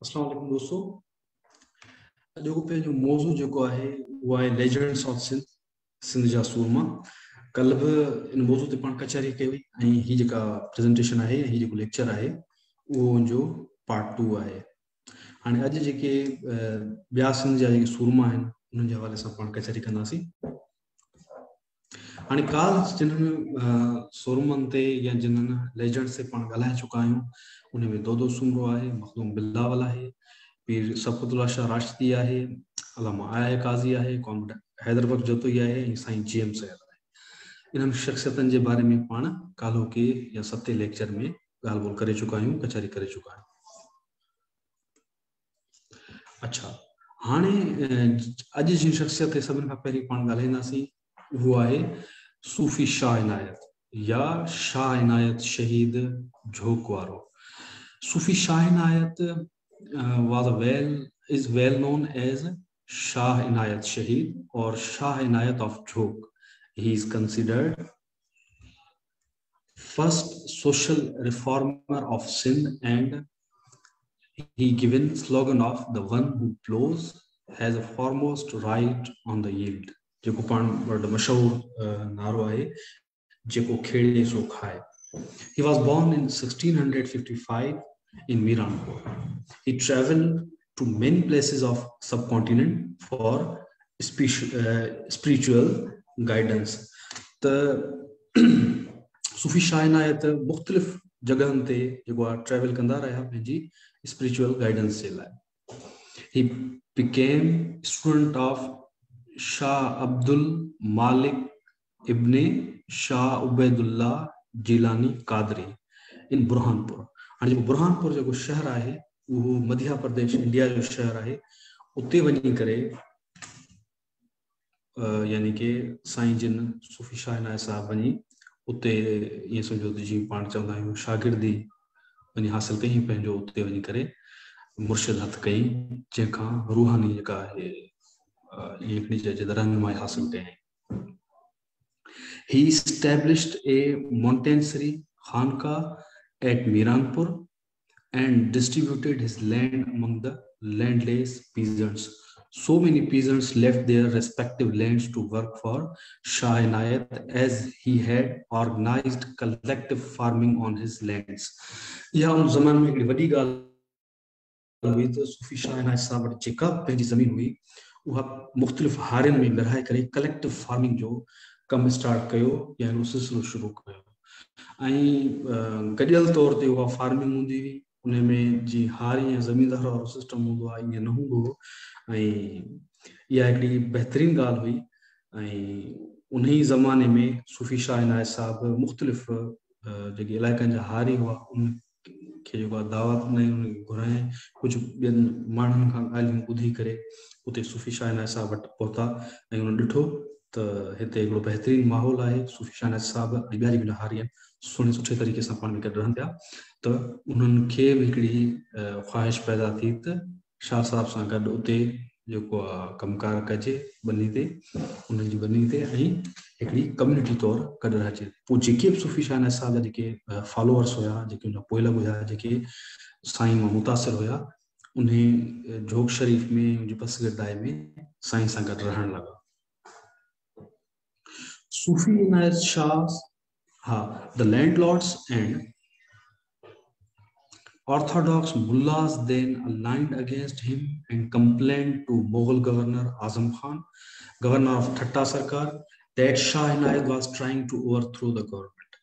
अस्सलाम वालेकुम दोस्तों। अॼोको पंहिंजो मौज़ू जेको आहे उहो आहे लेजेंड्स ऑफ सिंध, सिंध जा सूरमा। कल्ह बि इन मौज़ू ते पाण कचहरी कई हुई ऐं हीअ जेका प्रेज़ेंटेशन आहे, हीअ जेको लेक्चर आहे उहो हुनजो पार्ट 2 आहे। हाणे अॼु जेके ॿिया सिंध जा जेके सूरमा आहिनि उन्हनि जे हवाले सां पाण कचहरी कंदासीं। हाणे काल जिन्हनि सूरमनि ते या जिन्हनि लेजेंड्स ते पाण ॻाल्हाए चुका आहियूं उन में दोदो सूमरो आहे, मखदूम बिल्लावल आहे, पीर सफ़क़तुल्लाह शाह राशिदी आहे, अलामा आया काज़ी आहे, कॉमरेड हैदर बख्श जतोई आहे ऐं साईं GM सैयद आहे। इन्हनि शख़्सियतनि जे बारे में पाण काल्हो के या सते लेक्चर में ॻाल्हि ॿोल करे चुका आहियूं, कचहरी करे चुका आहियूं। अच्छा, हाणे अॼु जी शख़्सियत ते सभिनि खां पहिरीं पाण ॻाल्हाईंदासीं वो आहे सूफ़ी शाह इनायत या शाह इनायत शहीद झोक वारो। सूफ़ी शाह इनायत is well known as Shah Inayat Shaheed or Shah Inayat of Jhok. He is considered first social reformer of Sindh, and he given slogan of the one who plows has a foremost right on the yield. जेको पाण वटि मशहूर नारो आहे जेको खेड़े सो खाए। He was born in 1655 in Miranpur. He traveled to many places of subcontinent for spiritual guidance. The सूफ़ी शाह इनायत मुख़्तलिफ़ जगहनि ते जेको आहे ट्रैवल कंदा रहिया पंहिंजी स्पिरिचुअल गाइडेंस जे लाइ। He became student of Shah Abdul Malik ibn Shah Ubaidullah Jilani Qadri in Burhanpur. हाणे जेको बुरहानपुर जेको शहर आहे उहो मध्य प्रदेश इंडिया जो शहर आहे। उते वञी करे यानी कि साईं जिन सूफ़ी शाह इनायत साहब वञी उते ईअं सम्झो त जीअं पाण चवंदा आहियूं शागिर्दी वञी हासिल कई, पंहिंजो उते वञी करे मुर्शिद हथ कई, जंहिंखां रूहानी जेका आहे हिकिड़ी चइजे त रहनुमाई हासिल कयईं। He established a monastery Khanka at Miranpur and distributed his land among the landless peasants. So many peasants left their respective lands to work for Shah Inayat as he had organized collective farming on his lands. यह उन ज़माने में एक बड़ी ॻाल्हि हुई त सूफ़ी शाह इनायत साहब वटि जेका पंहिंजी ज़मीन हुई उहा मुख़्तलिफ़ हारियुनि में विरहाए करे कलेक्टिव फार्मिंग जो कम स्टार्ट कयो या हिन सिलसिलो शुरू कयो। ऐं गॾियल तौर ते उहा फार्मिंग हूंदी हुई, उन में जी हारी या ज़मीनदार वारो सिस्टम हूंदो आहे ईअं न हूंदो हो। ऐं इहा हिकिड़ी बहितरीनु ॻाल्हि हुई। ऐं उन ई ज़माने में सूफ़ी शाह इनायत साहब मुख़्तलिफ़ जेके इलाइक़नि जा हारी हुआ उनखे जेको आहे दावत ॾिनई, उनखे घुराए कुझु ॿियनि माण्हुनि खां ॻाल्हियूं ॿुधी करे उते सूफ़ी शाह इनायत साहब वटि पहुता ऐं उन्हनि ॾिठो त हिते हिकिड़ो बहितरीनु माहौल आहे। सूफ़ी शाह इनायत साहब ऐं ॿिया जेके हारी आहिनि सुठे तरीक़े सां पाण में गॾु रहनि पिया, त उन्हनि खे बि हिकिड़ी ख़्वाहिश पैदा थी त शाह साहब सां गॾु उते जेको आहे कमकार कजे बनी ते, उन्हनि जी बनी ते, ऐं हिकिड़ी कम्यूनिटी तौरु गॾु रहिजे। पोइ जेके बि सूफ़ी शाह इनायत साहब जा जेके फॉलोअर्स हुया, जेके उनजा पोइल हुया, जेके साईं मां मुतासिर हुया, उन जोग शरीफ़ में उनजी बसगिरदाई में साईं सां गॾु रहण लॻा। सूफ़ी इनायत Shah, the landlords and orthodox mullahs then aligned against him and complained to Mughal governor Azam Khan, governor of Thatta Sarkar, that Shah Inayat was trying to overthrow the government.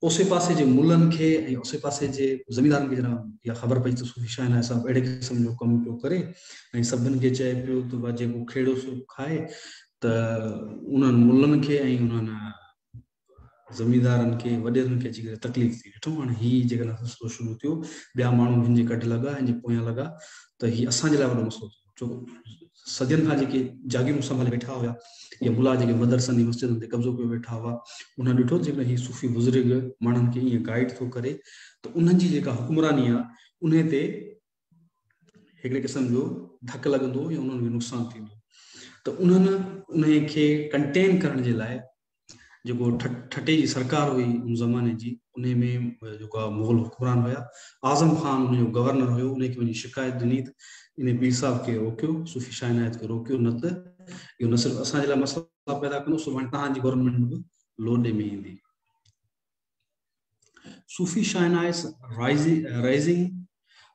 उसे पासे जे मुल्लनि खे ऐं उसे पासे जे ज़मींदारनि खे जॾहिं इहा ख़बर पई त सूफ़ी शाह इनायत साहब अहिड़े क़िस्म जो कमु पियो करे ऐं सभिनि खे चए पियो त जेको खेड़ो सो खाए, त उन्हनि मुल्लनि खे ऐं उन्हनि ज़मींदारनि खे वॾेरनि खे अची करे तकलीफ़ थी। ॾिठो हाणे हीअ जेकॾहिं सिलसिलो शुरू थियो, ॿिया माण्हू हिन जे कढ लॻा, हिन जे पोयां लॻा, त हीअ असांजे लाइ वॾो मसइलो थियो। छो सदियुनि खां जेके जागिरूं संभाले वेठा हुआ या मुला जेके मदरसनि जी मस्जिदनि ते कब्ज़ो पियो वेठा हुआ, उन्हनि ॾिठो जेकॾहिं हीअ सूफ़ी बुज़ुर्ग माण्हुनि खे ईअं गाइड थो करे त उन्हनि जी जेका हुकुमरानी आहे उन ते हिकिड़े क़िस्म जो धकु लॻंदो या उन्हनि खे नुक़सानु थींदो। त उन्हनि उन खे कंटेन करण जे लाइ जो ठटे जी सरकार हुई उन ज़माने जी, उन में जो मुग़ल हुक्मरान हुआ, आज़म खान उन गवर्नर हुयो, उन वही शिकायत दिनी इन पीर साहब के रोकियो, सूफ़ी शाह इनायत के रोकियो, न त इहो न सिर्फ असांजे लाइ मसला पैदा कंदो, सुभाणे तव्हांजी गवर्नमेंट बि लोॾे में ईंदी। सूफ़ी शाह इनायत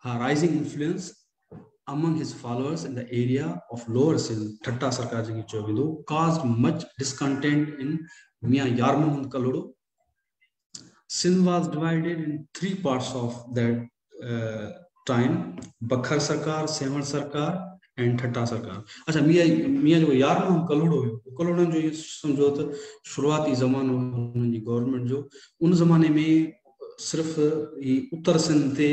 rising influence among his followers in the area of lower Sindh, Thatta Sarkar ji ki chovido, caused much discontent in Mian Yar Mohammad Kalodo. Sindh was divided in 3 parts of that time: Bakhar Sarkar, Sewan Sarkar and Thatta Sarkar. अच्छा, मियां जो यार मोहम्मद कलोड़ो हुयो, कलोड़न जो ये समझो त शुरुआती ज़मानो हुननि जी गवर्नमेंट जो, उन ज़माने में सिर्फ उत्तर सिंध ते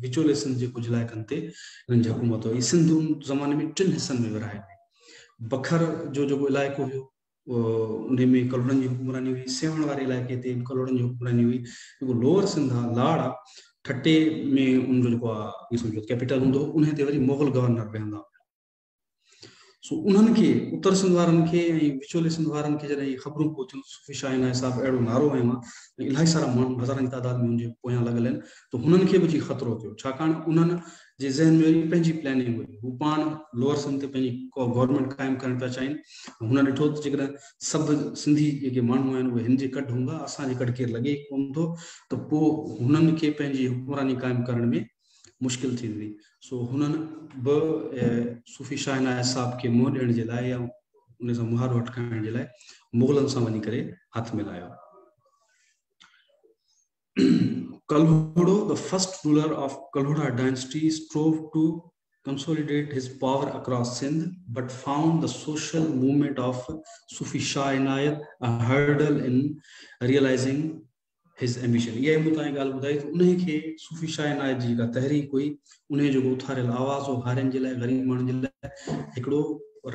विचोले सिंध जे कुछ इलाइक़नि ते हिननि जी हुकूमत हुई। सिंध उन ज़माने में 3 हिस्सनि में विरहाए गई। बखर जो जेको इलाइक़ो हुयो उन में कलोड़नि जी हुकमरानी हुई, सेवण वारे इलाइक़े ते कलोड़नि जी हुकमरानी हुई। जेको लोअर सिंध आहे, लाड़ आहे, ठटे में उन जो जेको आहे सम्झो कैपिटल हूंदो, उन ते वरी मुग़ल गवर्नर वेहंदा। सो उन्हनि खे उत्तर सिंध वारनि खे ऐं विचोले सिंध वारनि खे जॾहिं ख़बरूं पहुतियूं सूफ़ी शाह इनायत साहब अहिड़ो नारो हयो आहे, इलाही सारा माण्हू हज़ारनि जी तादाद में उनजे पोयां लॻल आहिनि, त हुननि खे बि जी ख़तरो थियो, छाकाणि उन्हनि जे ज़हन में पंहिंजी प्लानिंग हुई। हू पाण लोअर सिंध ते पंहिंजी गवर्नमेंट क़ाइमु करणु पिया चाहिनि। हुन ॾिठो त जेकॾहिं सभु सिंधी जेके माण्हू आहिनि उहे हिन जे कॾ हूंदा, असांजे कॾ केरु लॻे कोन थो, त पोइ हुननि खे पंहिंजी हुकमरानी क़ाइमु करण में मुश्किल थींदी। सो हुननि बि सूफ़ी शाह इनायत साहब खे मुंहुं ॾियण जे लाइ या उन सां मुहारो अटकाइण जे लाइ मुग़लनि सां वञी करे हथ मिलायो। Kalhodo, the first ruler of Kalhoda dynasty, strove to consolidate his power across Sindh, but found the social movement of Sufi Shah Inayat a hurdle in realizing his ambition. ये मुताबिक गाल बुधाई तो उन्हें के सूफी शाह इनायत जी का तहरीक हुई, उन्हें जो उथारियल आवाज़ हो हारनि जे लाइ, गरीब माण्हुनि जे लाइ हिकिड़ो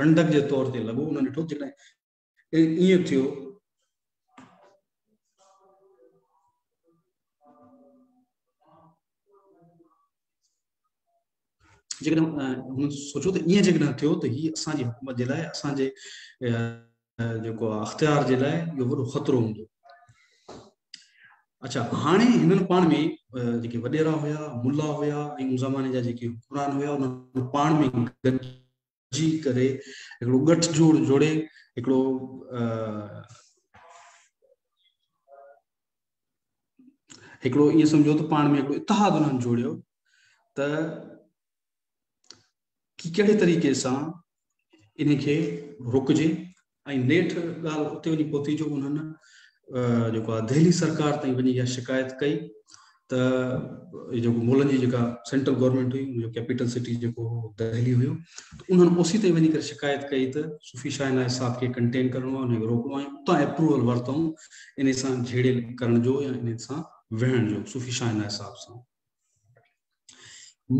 रंडक जे तौर ते लॻो। उन्हनि ॾिठो जेकॾहिं ईअं थियो जेकॾहिं सोचो त ईअं जेकॾहिं थियो त हीअ असांजी हुकूमत जे लाइ, असांजे जेको आहे अख़्तियार जे लाइ इहो वॾो ख़तरो हूंदो। अच्छा, हाणे हिननि पाण में जेके वॾेरा हुया, मुल्ला हुया ऐं उन ज़माने जा जेके हुक्मरान हुया, उन्हनि पाण में गॾिजी करे हिकिड़ो गठजोड़ जोड़े हिकिड़ो ईअं सम्झो त पाण में हिकिड़ो इतिहाद उन्हनि जोड़ियो त कि कहिड़े तरीक़े सां इन खे रोकजे। ऐं नेठि ॻाल्हि उते वञी पहुती जो उन्हनि जेको आहे दिल्ली सरकार ताईं वञी इहा शिकायत कई त जेको मुग़लनि जी जेका सेंट्रल गवर्नमेंट हुई, उनजो कैपिटल सिटी जेको दिल्ली हुयो, त उन्हनि ओसी ताईं वञी करे शिकायत कई त सूफ़ी शाह इनायत साहब खे कंटेन करिणो आहे, उनखे रोकणो आहे। उतां अप्रूवल वरितऊं इन सां झेड़े करण जो या इन सां विहण जो सूफ़ी शाह इनायत साहब सां।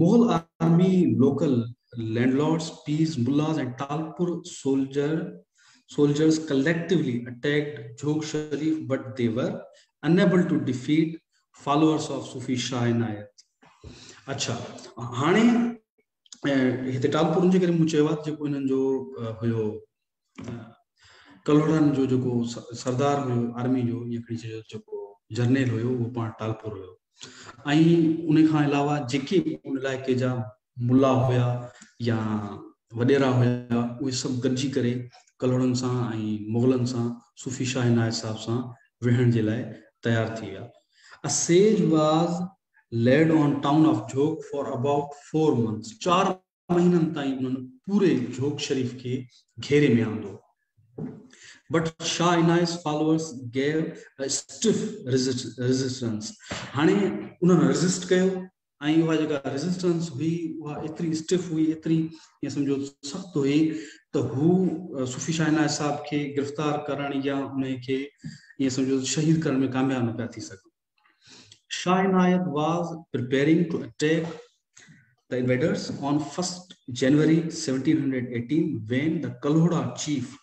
Mughal army, local landlords, peers, mullahs and Talpur soldiers collectively attacked Jog Sharif, but they were unable to defeat followers of Sufi Shah Inayat. अच्छा, हाणे हिते टालपुर जे करे मूं चयो आहे जेको हिननि जो हुयो कलोड़नि जो जेको सरदार हुयो आर्मी जो, या जेको जर्नल हुयो, उहो पाण टालपुर हुयो। ऐं उन खां अलावा जेके उन इलाइक़े जा मुल्ला हुया या वॾेरा हुया, उहे सभु गॾिजी करे कलोड़नि सां ऐं मुग़लनि सां सूफ़ी शाह इनायत साहब सां विहण जे लाइ तयार थी विया। A siege was laid on town of Jog for about 4 months. 4 महीननि ताईं उन्हनि पूरे जोग शरीफ खे घेरे में आंदो। But Shah Inayat's followers gave a stiff resistance. हाणे उन्हनि रेजिस्ट कयो ऐं उहा जेका रेजिस्टेंस हुई उहा एतिरी स्टिफ हुई, एतिरी ईअं सम्झो सख़्त हुई त हू सूफ़ी शाह इनायत साहब खे गिरफ़्तार करण या उनखे ईअं सम्झो शहीद करण में कामयाब न पिया थी सघनि। Shah Inayat was preparing to attack the invaders on 1st January 1718 when the Kalhoda chief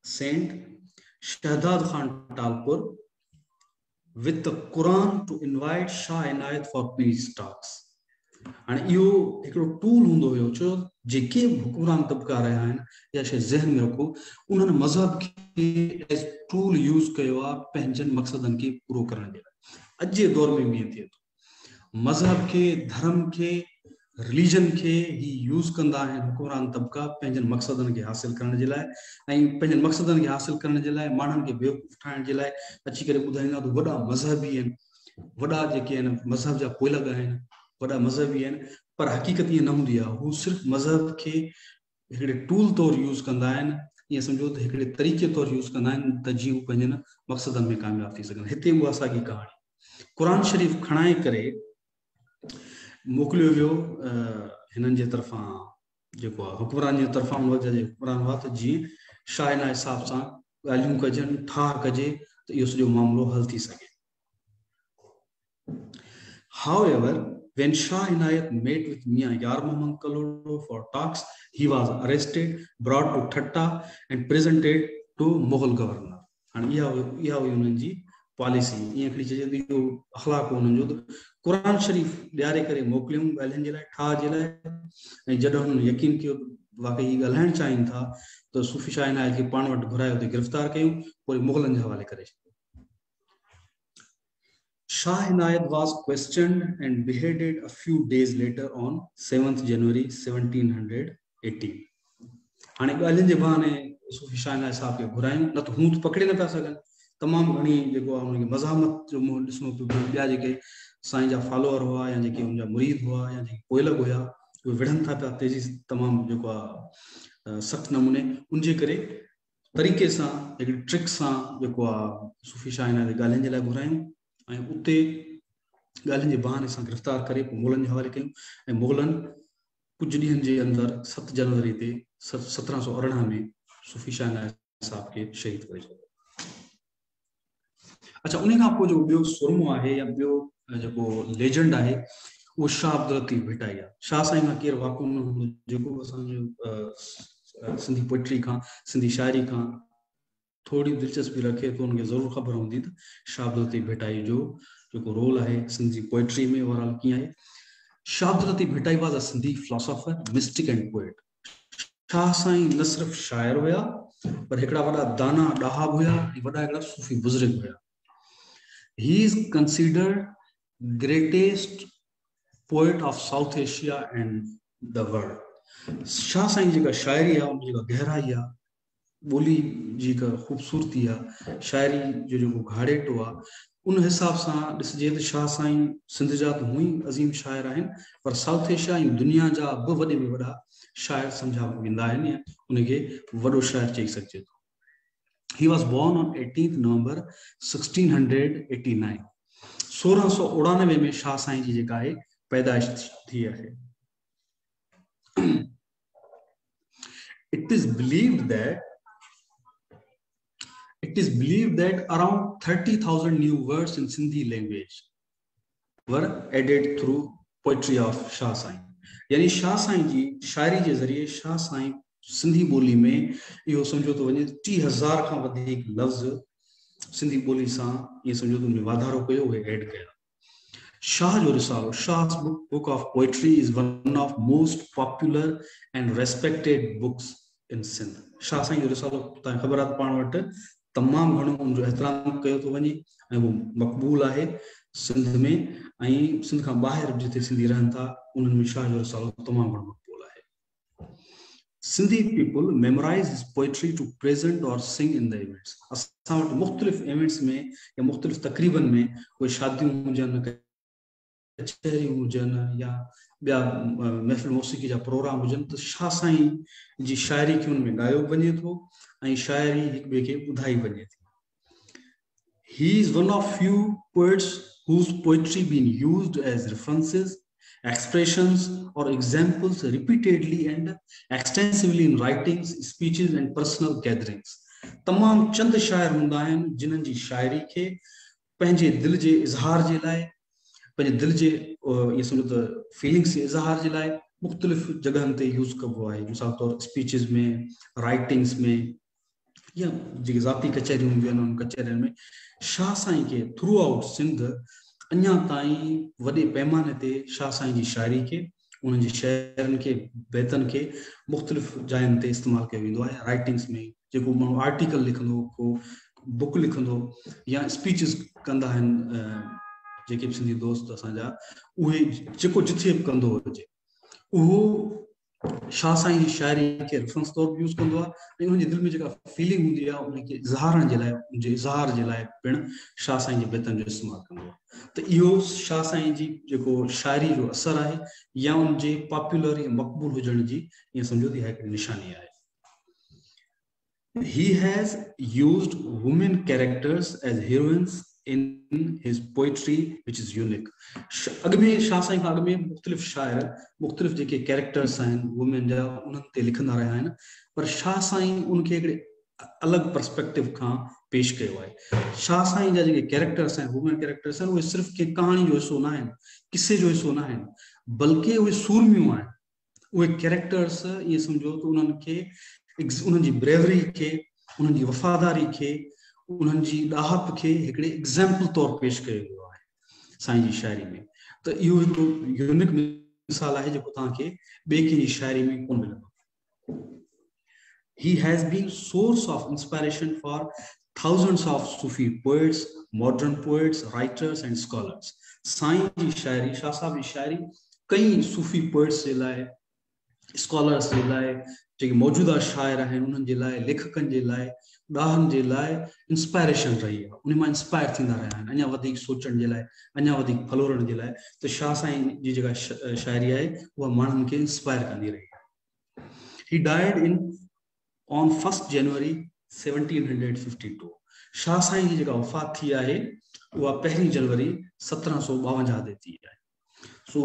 sent Shahdad Khan Talpur with the Quran to invite Shah Inayat for peace talks. हाणे इहो हिकिड़ो टूल हूंदो हुयो, छो जेके हुकुमरान तबका रहिया आहिनि, इहा शइ ज़हन में रखो, उन्हनि मज़हब खे एज टूल यूज़ कयो आहे पंहिंजनि मक़सदनि खे पूरो करण जे लाइ। अॼु जे दौर में ईअं थिए थो, मज़हब खे, धर्म खे, रिलीजन खे ही यूज़ कंदा आहिनि हुकुमरान तबका पंहिंजनि मक़सदनि खे हासिल करण जे लाइ, ऐं पंहिंजनि मक़सदनि खे हासिल करण जे लाइ माण्हुनि खे बेवकूफ़ ठाहिण जे लाइ अची करे ॿुधाईंदा त वॾा मज़हबी आहिनि, वॾा जेके आहिनि मज़हब जा पोइलॻ आहिनि, वॾा मज़हबी आहिनि, पर हक़ीक़त ईअं न हूंदी आहे। हू सिर्फ़ु मज़हब खे हिकिड़े टूल तौरु यूज़ कंदा आहिनि, ईअं सम्झो त हिकिड़े तरीक़े तौरु यूज़ कंदा आहिनि त जीअं हू पंहिंजनि मक़सदनि में कामयाबु थी सघनि। हिते उहा असांजी कहाणी क़ुर शरीफ़ खणाए करे मोकिलियो वियो हिननि जे तरफ़ां, जेको आहे हुकुमरान जे तरफ़ां हुकुमरान हुआ, त जीअं शाह इनायत हिसाब सां ॻाल्हियूं कजनि, ठाह कजे त इहो सॼो मामिलो हल थी सघे। However, when Shah Inayat met with Mian Yar Mohammad Kalodo for talks, he was arrested, brought to Thatta and presented to Mughal governor. And इहा हुई उन्हनि जी पॉलिसी, ईअं हिकिड़ी चइजे थी इहो अख़लाक़ उन्हनि जो, क़ुर शरीफ़ ॾियारे करे मोकिलियूं ॻाल्हियुनि जे लाइ, ठाह जे लाइ, ऐं जॾहिं हुननि यकीन कयो वाक़ई ॻाल्हाइण चाहिनि था त सूफ़ी शाह इनायत खे पाण वटि घुरायो, ते गिरफ़्तार कयूं, पोइ मुग़लनि जे हवाले करे छॾियो। Shah Inayat was questioned and beheaded a few days later on 7th January 1718. हाणे ॻाल्हियुनि जे बहाने सूफ़ी शाह इनायत साहब खे घुरायूं, न त हूं त पकड़े न पिया सघनि, तमामु घणी जेको आहे हुनखे मज़ामत जो मुंहुं ॾिसणो पियो पियो। ॿिया जेके साईं जा फॉलोअर हुआ या जेके हुनजा मुरीद हुआ या जेके पोइलॻ हुआ, उहे विढ़नि था पिया तेज़ी तमामु जेको आहे सख़्तु नमूने। उनजे करे तरीक़े सां हिकिड़ी ट्रिक सां जेको आहे सूफ़ी शाह इनायत ॻाल्हियुनि जे लाइ घुरायूं, ऐं उते ॻाल्हियुनि जे बहाने सां गिरफ़्तार करे पोइ मुग़लनि जे हवाले कयूं, ऐं मुग़लनि कुझु ॾींहंनि जे अंदरि 7 जनवरी ते 1718 में सूफ़ी शाह इनायत साहब खे शहीद करे छॾियो। अच्छा, उन खां पोइ जो ॿियो सुरमो आहे या ॿियो जेको लेजेंड आहे, उहो शाह अब्दुल लतीफ़ भिटाई आहे। शाह साईं खां केरु वाक़ुफ़ न हूंदो, जेको असांजो सिंधी पोइट्री खां, सिंधी शाइरी खां थोड़ी दिलचस्पी रखे तो उनके ज़रूर ख़बर हूंदी त शाह अब्दुल लतीफ़ भिटाई जो जेको रोल आहे सिंधी पोइट्री में ओवरऑल कीअं आहे। Shah Abdul Latif Bhittai was a Sindhi philosopher, mystic and poet. Shah साईं न सिर्फ़ शाइर हुआ, पर हिकिड़ा वॾा दाना ॾाहाब हुआ, वॾा हिकिड़ा सूफ़ी बुज़ुर्ग हुआ। He is considered greatest poet of South Asia and the world. Shah साईं जेका शाइरी आहे, उन जेका गहराई आहे, ॿोली जी का ख़ूबसूरती आहे, शाइरी जो जेको घाड़ेटो आहे, उन हिसाब सां ॾिसजे त शाह साईं सिंध जा त हूअं ई अज़ीम शाइर आहिनि, पर साउथ एशिया ऐं दुनिया जा बि वॾे में वॾा शाइर सम्झा वेंदा आहिनि, या उनखे वॾो शाइर चई सघिजे थो। He was born on 18th November 1689. 1699 में शाह साईं जी जेका आहे पैदाइश थी आहे। It is believed that around 30,000 new words in Sindhi language were added through poetry of Shah Sain. यानी शाह साईं जी शाइरी जे ज़रिए शाह साईं सिंधी ॿोली में इहो सम्झो तो वञे 30,000 खां वधीक लफ़्ज़ सिंधी ॿोली सां इहो सम्झो तो वाधारो कयो, उहे ऐड कया। शाह जो Risalo, Shah's book of poetry is one of most popular and respected books in Sindh. Shah साईं जो रिसालो तव्हांखे ख़बर आहे पाण वटि तमामु घणो उनजो एहतराम कयो थो वञे, ऐं उहो मक़बूल आहे सिंध में, ऐं सिंध खां ॿाहिरि जिते सिंधी रहनि था उन्हनि में शाह जो रिसालो तमामु घणो मक़बूल आहे। Sindhi people memorize his poetry to present or sing in the events. असां वटि मुख़्तलिफ़ इवेंट्स में या मुख़्तलिफ़ तक़रीबन में कोई शादियूं हुजनि, कचहरियूं हुजनि, या ॿिया महफ़िल मौसीक़ी जा प्रोग्राम हुजनि, त शाह साईं जी शाइरी खे हुन में ॻायो वञे थो ऐं शाइरी हिक ॿिए खे ॿुधाई वञे थी। He is one of few poets whose poetry been used as references, expressions or examples repeatedly and extensively in writings, speeches and personal gatherings. तमाम चंद शाइर हूंदा आहिनि जिन्हनि जी शाइरी खे पंहिंजे दिल जे इज़हार जे लाइ, पंहिंजे दिल जे ये सम्झो त फीलिंग्स जे इज़हार जे लाइ मुख़्तलिफ़ जॻहनि ते यूज़ कबो आहे। मिसाल तौर स्पीचिस में, राइटिंग्स में, या जेके ज़ाती कचहरियूं हूंदियूं आहिनि उन कचहरियुनि में शाह साईं खे थ्रू आउट सिंध अञा ताईं वॾे पैमाने ते शाह साईं जी शाइरी खे, उन्हनि जे शेरनि खे, बैतनि खे मुख़्तलिफ़ जायुनि ते इस्तेमालु कयो वेंदो आहे। राइटिंग्स में जेको माण्हू आर्टिकल लिखंदो, को बुक लिखंदो या स्पीचिस कंदा आहिनि, जेके बि सिंधी दोस्त असांजा, उहे जेको जिथे बि कंदो हुजे उहो शाह साईं जी शाइरी खे रेफरेंस तौर पे यूज़ कंदो आहे ऐं उनजे दिलि में जेका फीलिंग हूंदी आहे उनखे इज़हारण जे लाइ, उनजे इज़हार जे लाइ पिणु शाह साईं जे बैतनि जो इस्तेमालु कंदो आहे। त इहो शाह साईं जी जेको शाइरी जो असरु आहे या उनजे पॉपुलर या मक़बूल हुजण जी ईअं सम्झो त इहा हिकिड़ी निशानी आहे। He has used women characters as heroines in his poetry, which is unique. अॻिमें शाह साईं खां अॻिमें मुख़्तलिफ़ शाइर मुख़्तलिफ़ जेके कैरेक्टर्स आहिनि वुमेन जा उन्हनि ते लिखंदा रहिया आहिनि, पर शाह साईं उनखे हिकिड़े अलॻि पर्सपेक्टिव खां पेश कयो आहे। शाह साईं जा जेके कैरेक्टर्स आहिनि, वुमेन कैरेक्टर्स आहिनि, उहे सिर्फ़ु के कहाणी जो हिसो न आहिनि, किसे जो हिसो न आहिनि, बल्कि उहे सूरमियूं आहिनि। उहे कैरेक्टर्स ईअं सम्झो त उन्हनि खे उन्हनि जी ब्रेवरी खे, उन्हनि जी वफ़ादारी खे, उन्हनि जी ॾाहप खे हिकिड़े एग्ज़ाम्पल तौर पेश कयो वियो आहे साईं जी शाइरी में। त इहो हिकिड़ो यूनिक मिसाल आहे जेको तव्हांखे ॿिए कंहिंजी शाइरी में कोन मिलंदो। He has been source of inspiration for thousands of Sufi poets, modern poets, writers and scholars. साईं जी शाइरी, शाह साहब जी शाइरी कई सूफ़ी पोइट्स जे लाइ, स्कॉलर्स जे लाइ, जेके मौजूदा शाइर आहिनि उन्हनि जे लाइ, लेखकनि जे लाइ, ॾाहनि जे लाइ इंस्पायरेशन रही आहे। उन मां इंस्पायर थींदा रहिया आहिनि अञा वधीक सोचण जे लाइ, अञा वधीक फलोरण जे लाइ। त शाह साईं जी जेका शाइरी आहे उहा माण्हुनि खे इंस्पायर कंदी रही आहे। He died on 1 January 1752. Shah साईं जी जेका वफ़ात थी आहे उहा 1 जनवरी 1752 ते थी आहे। सो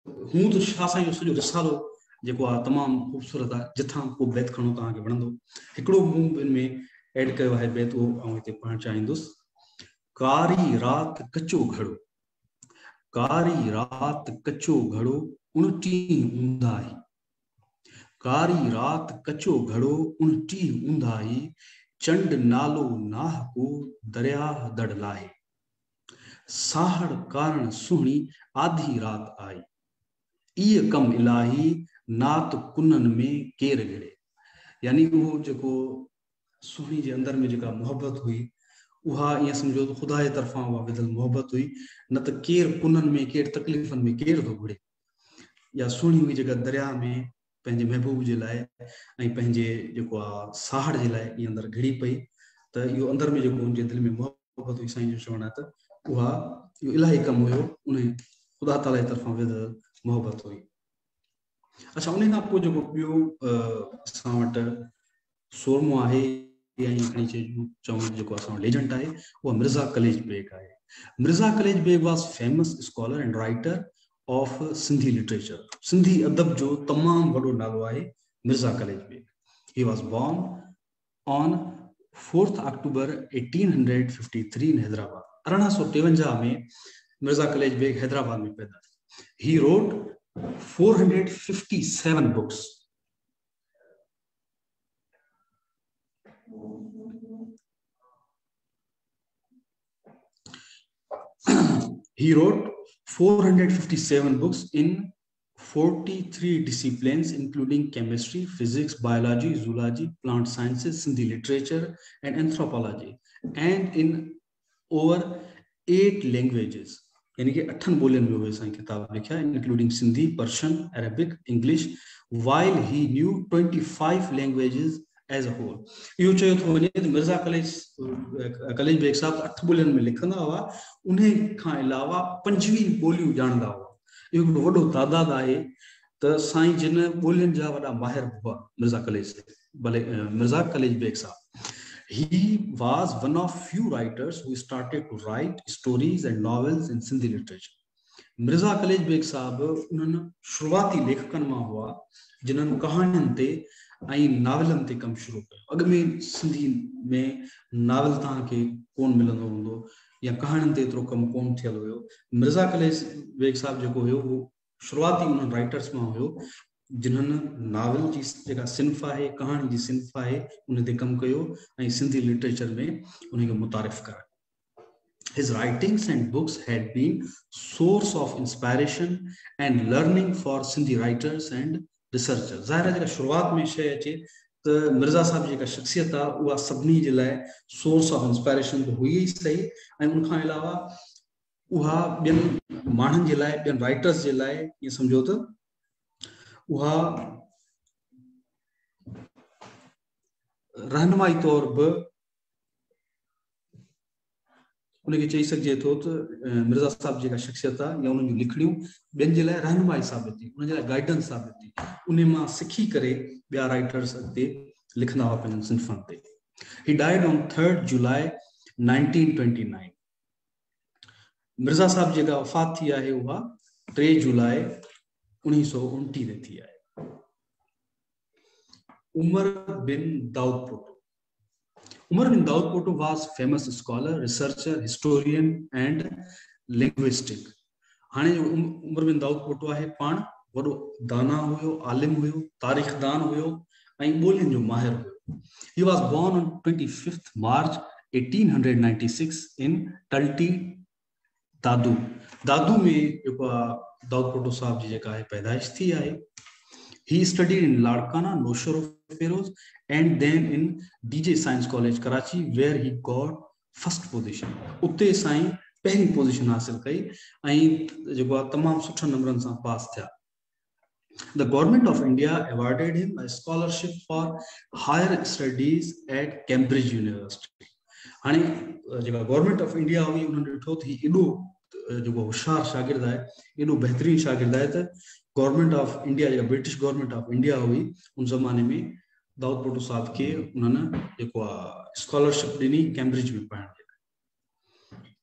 हूं त शाह साईं जो सॼो रिसालो जेको आहे तमामु ख़ूबसूरत आहे। जिथां को बैत खणो तव्हांखे वणंदो, हिकिड़ो मूं इन में ऐड कयो आहे बैत, उहो आउं हिते पढ़णु चाहींदुसि। कारी रात कचो घड़ो, कारी रात कचो घड़ो उणटी ऊंदाई, कारी रात कचो घड़ो उणटी ऊंदाई, चंड नालो नाह को दरिया दड़ लाहे, साहड़ कारण सुहणी आधी रात आई, इह कम इलाही नात कुनन में केर गिड़े। यानी वो जेको सुहणी जे अंदर में जेका मोहब्बत हुई उहा ईअं सम्झो त ख़ुदा जे तरफ़ां उहा विधल मोहब्बत हुई, न त केर कुनन में, केर तकलीफ़नि में केर थो घुरे। या सुहिणी हुई जेका दरिया में पंहिंजे महबूब जे लाइ ऐं पंहिंजे जेको आहे साहड़ जे लाइ ईअं अंदरि घिड़ी पई। त इहो अंदरि में जेको हुनजे दिलि में मोहब्बत हुई साईं जो चवणु आहे त उहा इहो इलाही कमु हुयो, उन ख़ुदा ताला जी तरफ़ां विधल मोहब्बत हुई। अच्छा, उन खां पोइ जेको ॿियो असां वटि सोरमो आहे या हिकिड़ी चवणु जेको असां लेजेंड आहे उहा मिर्ज़ा कलेज बेग आहे। Mirza college Beg was famous scholar and writer of Sindhi literature. Sindhi अदब जो तमामु वॾो नालो आहे Mirza college Beg. He was born on 4 October 1853 in Hyderabad. 1853 में मिर्ज़ा कलेज बेग हैदराबाद में पैदा थी। He wrote 457 books. He wrote 457 books in 43 disciplines, including chemistry, physics, biology, zoology, plant sciences, Sindhi literature, and anthropology, and in over 8 languages. यानी कि 8 ॿोलियुनि में उहे असां किताब लिखिया, including Sindhi, Persian, Arabic, English, while he knew 25 languages as a whole. इहो चयो थो वञे त मिर्ज़ा कलेज बेग साहब 8 ॿोलियुनि में लिखंदा हुआ, उन खां अलावा 25 ॿोलियूं ॼाणंदा हुआ। इहो हिकिड़ो वॾो तादाद आहे त साईं जिन ॿोलियुनि जा वॾा माहिर हुआ मिर्ज़ा कलेज बेग साहब। He was one of few writers who started to write stories and novels in Sindhi literature. Mirza college Beg Sahib उन्हनि शुरूआती लेखकनि मां हुआ जिन्हनि कहाणियुनि ते ऐं नावलनि ते कमु शुरू कयो। अॻु में सिंधी में नावल तव्हांखे कोन मिलंदो हूंदो या कहाणियुनि ते एतिरो कमु कोन थियल हुयो। मिर्ज़ा कलेज बेग साहब जेको हुयो उहो शुरूआती उन्हनि राइटर्स मां हुयो जिन्हनि नावल जी जेका सिन्फ़ आहे, कहाणी जी सिन्फ़ आहे, उन ते कमु कयो ऐं सिंधी लिटरेचर में उनखे मुतारिफ़ करायो। His writings and books had been source of inspiration and learning for Sindhi writers and researchers. ज़ाहिर है शुरुआत में शइ अचे तो मिर्ज़ा साहब जी का शख्सियत आहे उहा सभिनी जे लाइ सोर्स ऑफ इंस्पायरेशन तो हुई ही सही ऐं उन खां अलावा उहा ॿियनि माण्हुनि जे लाइ ॿियनि राइटर्स जे लाइ ईअं सम्झो त उहा रहनुमाई तौर बि उनके चई सघिजे थो त मिर्ज़ा साहब जेका शख्सियत आहे या उन्हनि जूं लिखणियूं ॿियनि जे लाइ रहनुमाई साबित थी उन जे लाइ गाइडेंस साबित थी उन मां सिखी करे ॿिया राइटर्स अॻिते लिखंदा हुआ पंहिंजनि सिन्फ़नि ते. He died on 3rd July 1929. Mirza साहब जेका वफ़ात थी आहे उहा 3 जुलाई 1929 ते थी आहे. उमर बिन दाऊद पोटो. Umar bin Daud Potto was famous scholar, researcher, historian and linguistic. हाणे उमर बिन दाऊद पोटो आहे पाण वॾो दाना हुयो, आलिम हुयो, तारीख़दान हुयो ऐं ॿोलियुनि जो माहिर हुयो. He was born on 25th March 1896 in Talti, दादू. दादू में जेको आहे दाऊद पोटो साहब जी जेका आहे पैदाइश थी आहे. He studied in Ladkana, Nosher of Feroz, and then in DJ Science College, Karachi, where he got first position. उते साईं पहिरीं पोजीशन हासिल कई ऐं जेको आहे तमामु सुठनि नंबरनि सां पास थिया. The government of India awarded him a scholarship for higher studies at Cambridge University. हाणे जेका गवर्नमेंट ऑफ इंडिया हुई उन्हनि ॾिठो त हीउ एॾो जेको होशियारु शागिर्द आहे एॾो बहितरीनु शागिर्द आहे त गवर्नमेंट ऑफ इंडिया जेका ब्रिटिश गवर्नमेंट ऑफ इंडिया हुई उन ज़माने में दाऊद पोटो साहब के उन्होंने जेको आहे स्कॉलरशिप ॾिनी कैम्ब्रिज में पढ़ण जे लाइ.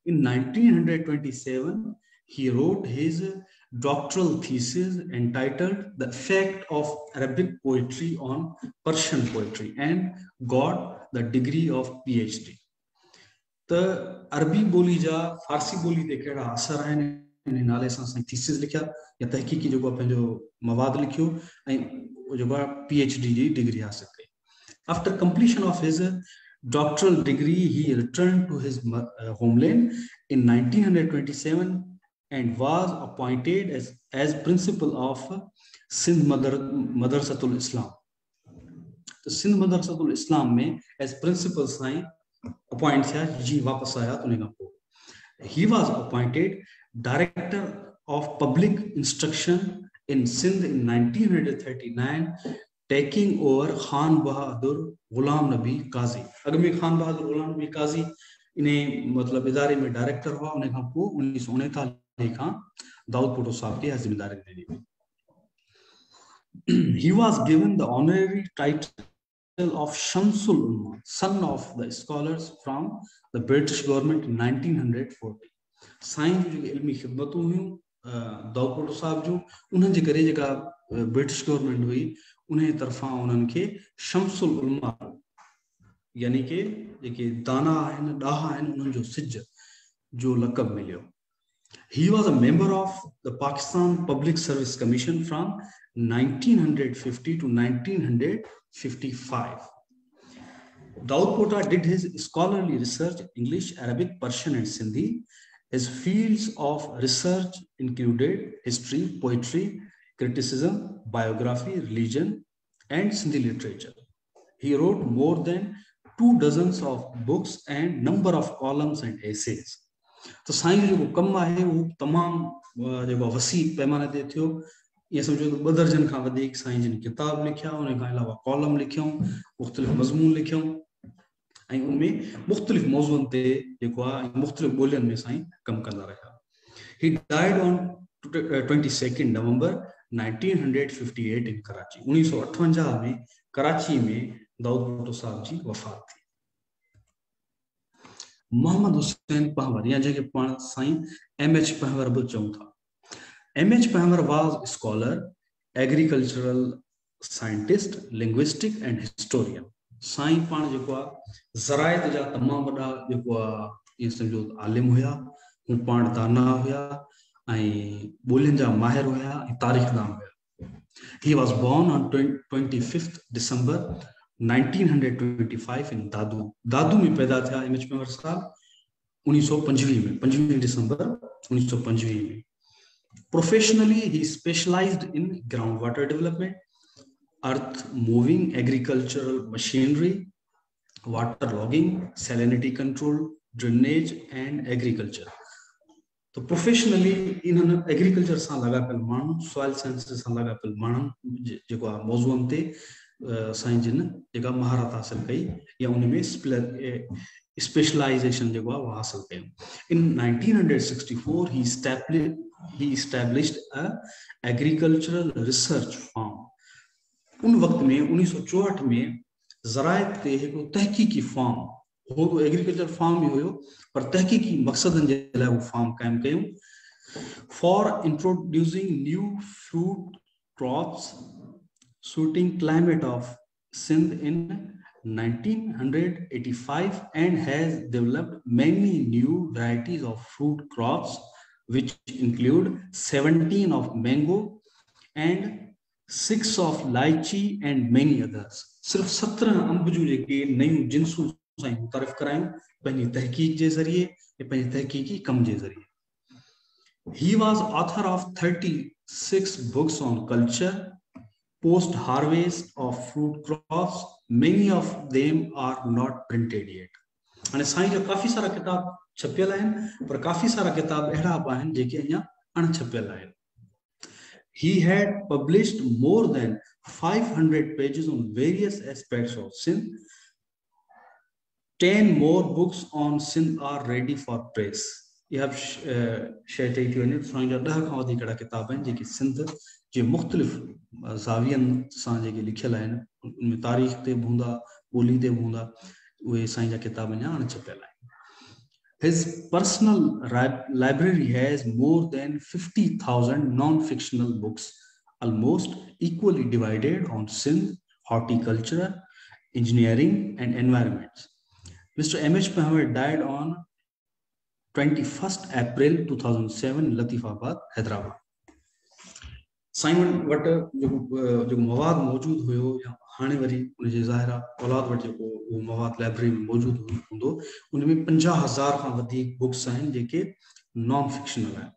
In 1927 he wrote his doctoral thesis entitled The Effect of Arabic Poetry on Persian Poetry and got the degree of PhD. त अरबी ॿोली जा फारसी ॿोली ते कहिड़ा असर आहिनि इन नाले सां असां थीसिस लिखिया या तहक़ीक़ी जेको पंहिंजो मवाद लिखियो ऐं जेको आहे PhD जी डिग्री हासिल कई. After completion of his doctoral degree, he returned to his homeland in 1927 and was appointed as principal of Sindh Madrasatul Islam. तो सिंध मदरसतुल इस्लाम में as principal साईं अपॉइंट थिया जी वापस आया उन खां पोइ. He was appointed Director of Public Instruction in Sindh in 1939, taking over Khan Bahadur Ghulam Nabi Qazi. अॻ में खान बहादुर गुलाम नबी काज़ी इन मतलब इदारे में डायरेक्टर हुआ. उन खां पोइ 1939 खां दाऊद पोटो साहब खे ज़िम्मेदारी ॾिनी वई. He was given the honorary title of Shamsul Ulma, son of the scholars from the British government in 1940. साईं जो इल्मी खिदमतूं हुयूं दाऊद पोटो साहब जूं उन्हनि जे करे जेका ब्रिटिश गवर्नमेंट हुई उन तरफ़ां उन्हनि खे शम्सुल उलमा यानी कि जेके दाना आहिनि ॾाहा आहिनि उन्हनि जो सिज जो लक़ब मिलियो. He was a member of the Pakistan Public Service Commission from 1950 to 1955. Daud Pota did his scholarly research in English, Arabic, Persian and Sindhi. His fields of research included history, poetry, criticism, biography, religion and Sindhi literature. He wrote more than 24 of books and number of columns and essays. तो साईं जो कम आहे वो तमाम जो वसी पैमाने ते थियो. ये समझो 2 दर्जन खां वधीक साईं जिन किताब लिखिया उन खां अलावा कॉलम लिखियो मुख्तलिफ मज़मून लिखियो ऐं उनमें मुख्तलिफ मौज़ूअनि ते जेको आहे मुख्तलिफ ॿोलियुनि में साईं कमु कंदा रहिया. He died on 22 November 1958 in Karachi. 1958 में कराची में दाऊद पोटो साहब जी वफ़ात थी. मोहम्मद हुसैन पहवर या जंहिंखे पाण साईं M.H. पहवर बि चऊं था. M.H. Power was a scholar, agricultural scientist, linguistic and historian. साईं पाण जेको आहे ज़राइत जा तमामु वॾा जेको आहे इहो सम्झो आलिम हुया, हू पाण दाना हुया ऐं ॿोलियुनि जा माहिर हुया ऐं तारीख़दान हुया. He was born on 25th December 1925 in दादू. दादू में पैदा थिया M.H. पहवर साहब 1925 में, 25 दिसंबर 1925 में। Professionally he specialized in ground water development, earth moving agricultural machinery, water logging, salinity control, drainage and agriculture. तो प्रोफेशनली इन्होंने एग्रीकल्चर से लगापियल माण्हू, सॉइल साइंसिस से लगापियल माण्हू जेको आहे मौज़ूअनि ते साईं जिन जेका महारत हासिल कई या उनमें स्पेशलाइजेशन जेको आहे हासिल कयूं। इन 1964 he established a agricultural research farm। उन वक्त में 1964 में ज़रायत ते हिकिड़ो तहकीकी फार्म हो, तो एग्रीकल्चर फार्म ही हुयो, पर तहकीकी मक़सदनि जे लाइ उहो फार्म क़ाइमु कयूं। For introducing new fruit crops suiting climate of Sindh in 1985 and has developed many new varieties of fruit crops which include 17 of mango and 6 of lychee and many others। सिर्फ 17 अंब जूं जेके नयूं जिन्सूं सां मुतारिफ़ करायूं पंहिंजी तहकीक जे ज़रिए ऐं पंहिंजे तहकीकी कम जे ज़रिए। He was author of 36 books on culture, post harvest of fruit crops, many of them are not printed yet। अने साईं जो काफ़ी सारा किताब छपियल आहिनि, पर काफ़ी सारा किताब अहिड़ा बि आहिनि जेके अञा अणछपियल आहिनि। He had published more than 500 pages on various aspects of Sindh। 10 more books on Sindh are ready for press। यह शइ चई थी वञे साईं जा 10 खां वधीक किताब आहिनि जेके सिंध जे मुख़्तलिफ़ ज़ावियनि सां जेके लिखियल आहिनि, उनमें तारीख़ ते बि हूंदा, ॿोली ते बि हूंदा, उहे साईं जा किताब अञा अणछपियल आहिनि। His personal library has more than 50,000 non-fictional books, almost equally divided on Sindh, horticulture, engineering, and environments। Mr. M.H. Muhammad died on 21st April 2007 in Latifabad, Hyderabad। साईं वट जो मवाद मौजूद हुयो या हाणे वरी उनजे ज़ाहिरा औलाद वटि जेको उहो मवाद लाइब्रेरी में मौजूद हूंदो, उनमें 50,000 खां वधीक बुक्स आहिनि जेके नॉन फिक्शनल आहिनि।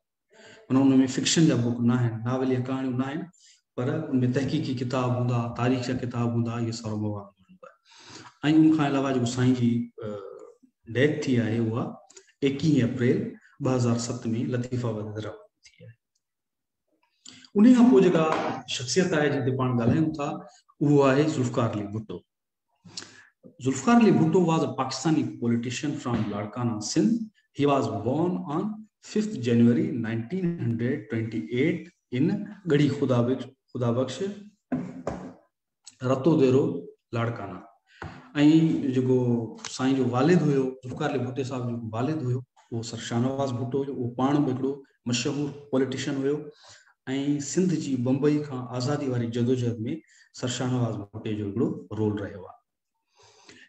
माना उनमें फिक्शन जा बुक न आहिनि, नावल या कहाणियूं न आहिनि, पर उनमें तहकीकी किताब हूंदा, तारीख़ जा किताब हूंदा, इहे सारो मवाद मौजूद आहे। ऐं उनखां अलावा जेको साईं जी डेथ थी आहे उहा 21 अप्रैल 2007 में लतीफ़ाबाद हैदराबाद थी आहे। उन खां पोइ जेका शख्सियत आहे जिते पाण ॻाल्हायूं था उहो आहे Zulfikar Ali Bhutto. Zulfikar Ali Bhutto was a Pakistani politician from Larkana, Sindh। He was born on 5th January 1928 in Gadi Khudabaksh, रतोदेरो, Larkana. ऐं जेको साईं जो वालिद हुयो, ज़ुल्फ़िकार अली भुट्टो साहब जो वालिद हुयो, वो सर शाहनवाज़ भुट्टो हुयो। वो पाण बि हिकिड़ो मशहूर पॉलिटिशियन हुयो ऐं सिंध जी बम्बई खां आज़ादी वारी जदोजहद में सर शाहनवाज़ भुट्टो जो हिकिड़ो रोल रहियो आहे।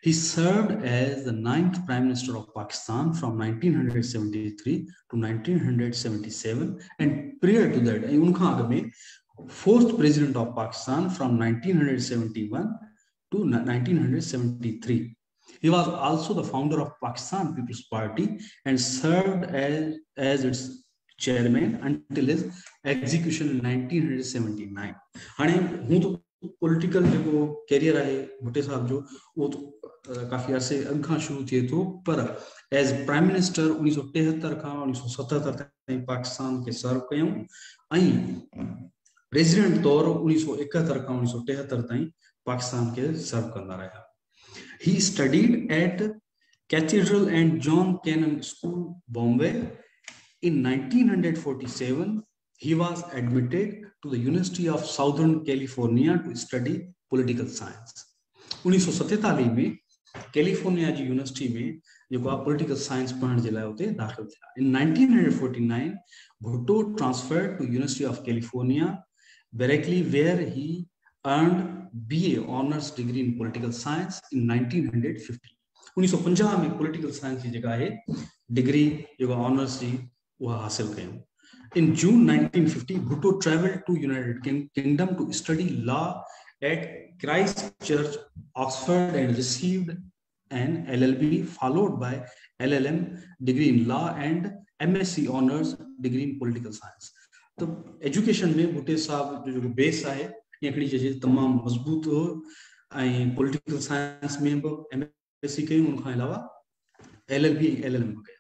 He served as the 9th Prime Minister of Pakistan from 1973 to 1977 and prior to that, ऐं उनखां अॻु में 4th President of Pakistan from 1971 to 1973। He was also the founder of Pakistan People's Party and served as its chairman until his execution in 1979। हाणे हूं तो political जो career आहे भुट्टे साहब जो वो तो काफ़ी अरसे अॻु खां शुरू थिए थो, पर एज प्राइम मिनिस्टर 1973 खां 1977 ताईं पाकिस्तान खे सर्व कयूं ऐं प्रेसिडेंट तौर 1971 खां 1973 ताईं पाकिस्तान के सर्व करना रहा। He studied at Cathedral and John Kennan School, Bombay। In 1947, he was admitted to the University of Southern California to study political science। 1947 में कैलिफोर्निया जी यूनिवर्सिटी में जो पॉलिटिकल साइंस पढ़ने के लिए उते दाखिल थिया। In 1949, Bhutto transferred to University of California, Berkeley, where he earned BA honors degree in political science in 1950। 1950 में political science की जगह है डिग्री जो ऑनर्स जी वह हासिल कयूं। In June 1950, Bhutto traveled to United Kingdom to study law at Christ Church, Oxford, and received and LLB, followed by LLM degree in law and MSc honors degree in political science. तो education में भुट्टे साहब जो base है एकड़ी जे तमाम मजबूत हो ऐं political science में MSc कई उन खां अलावा LLB LLM कया.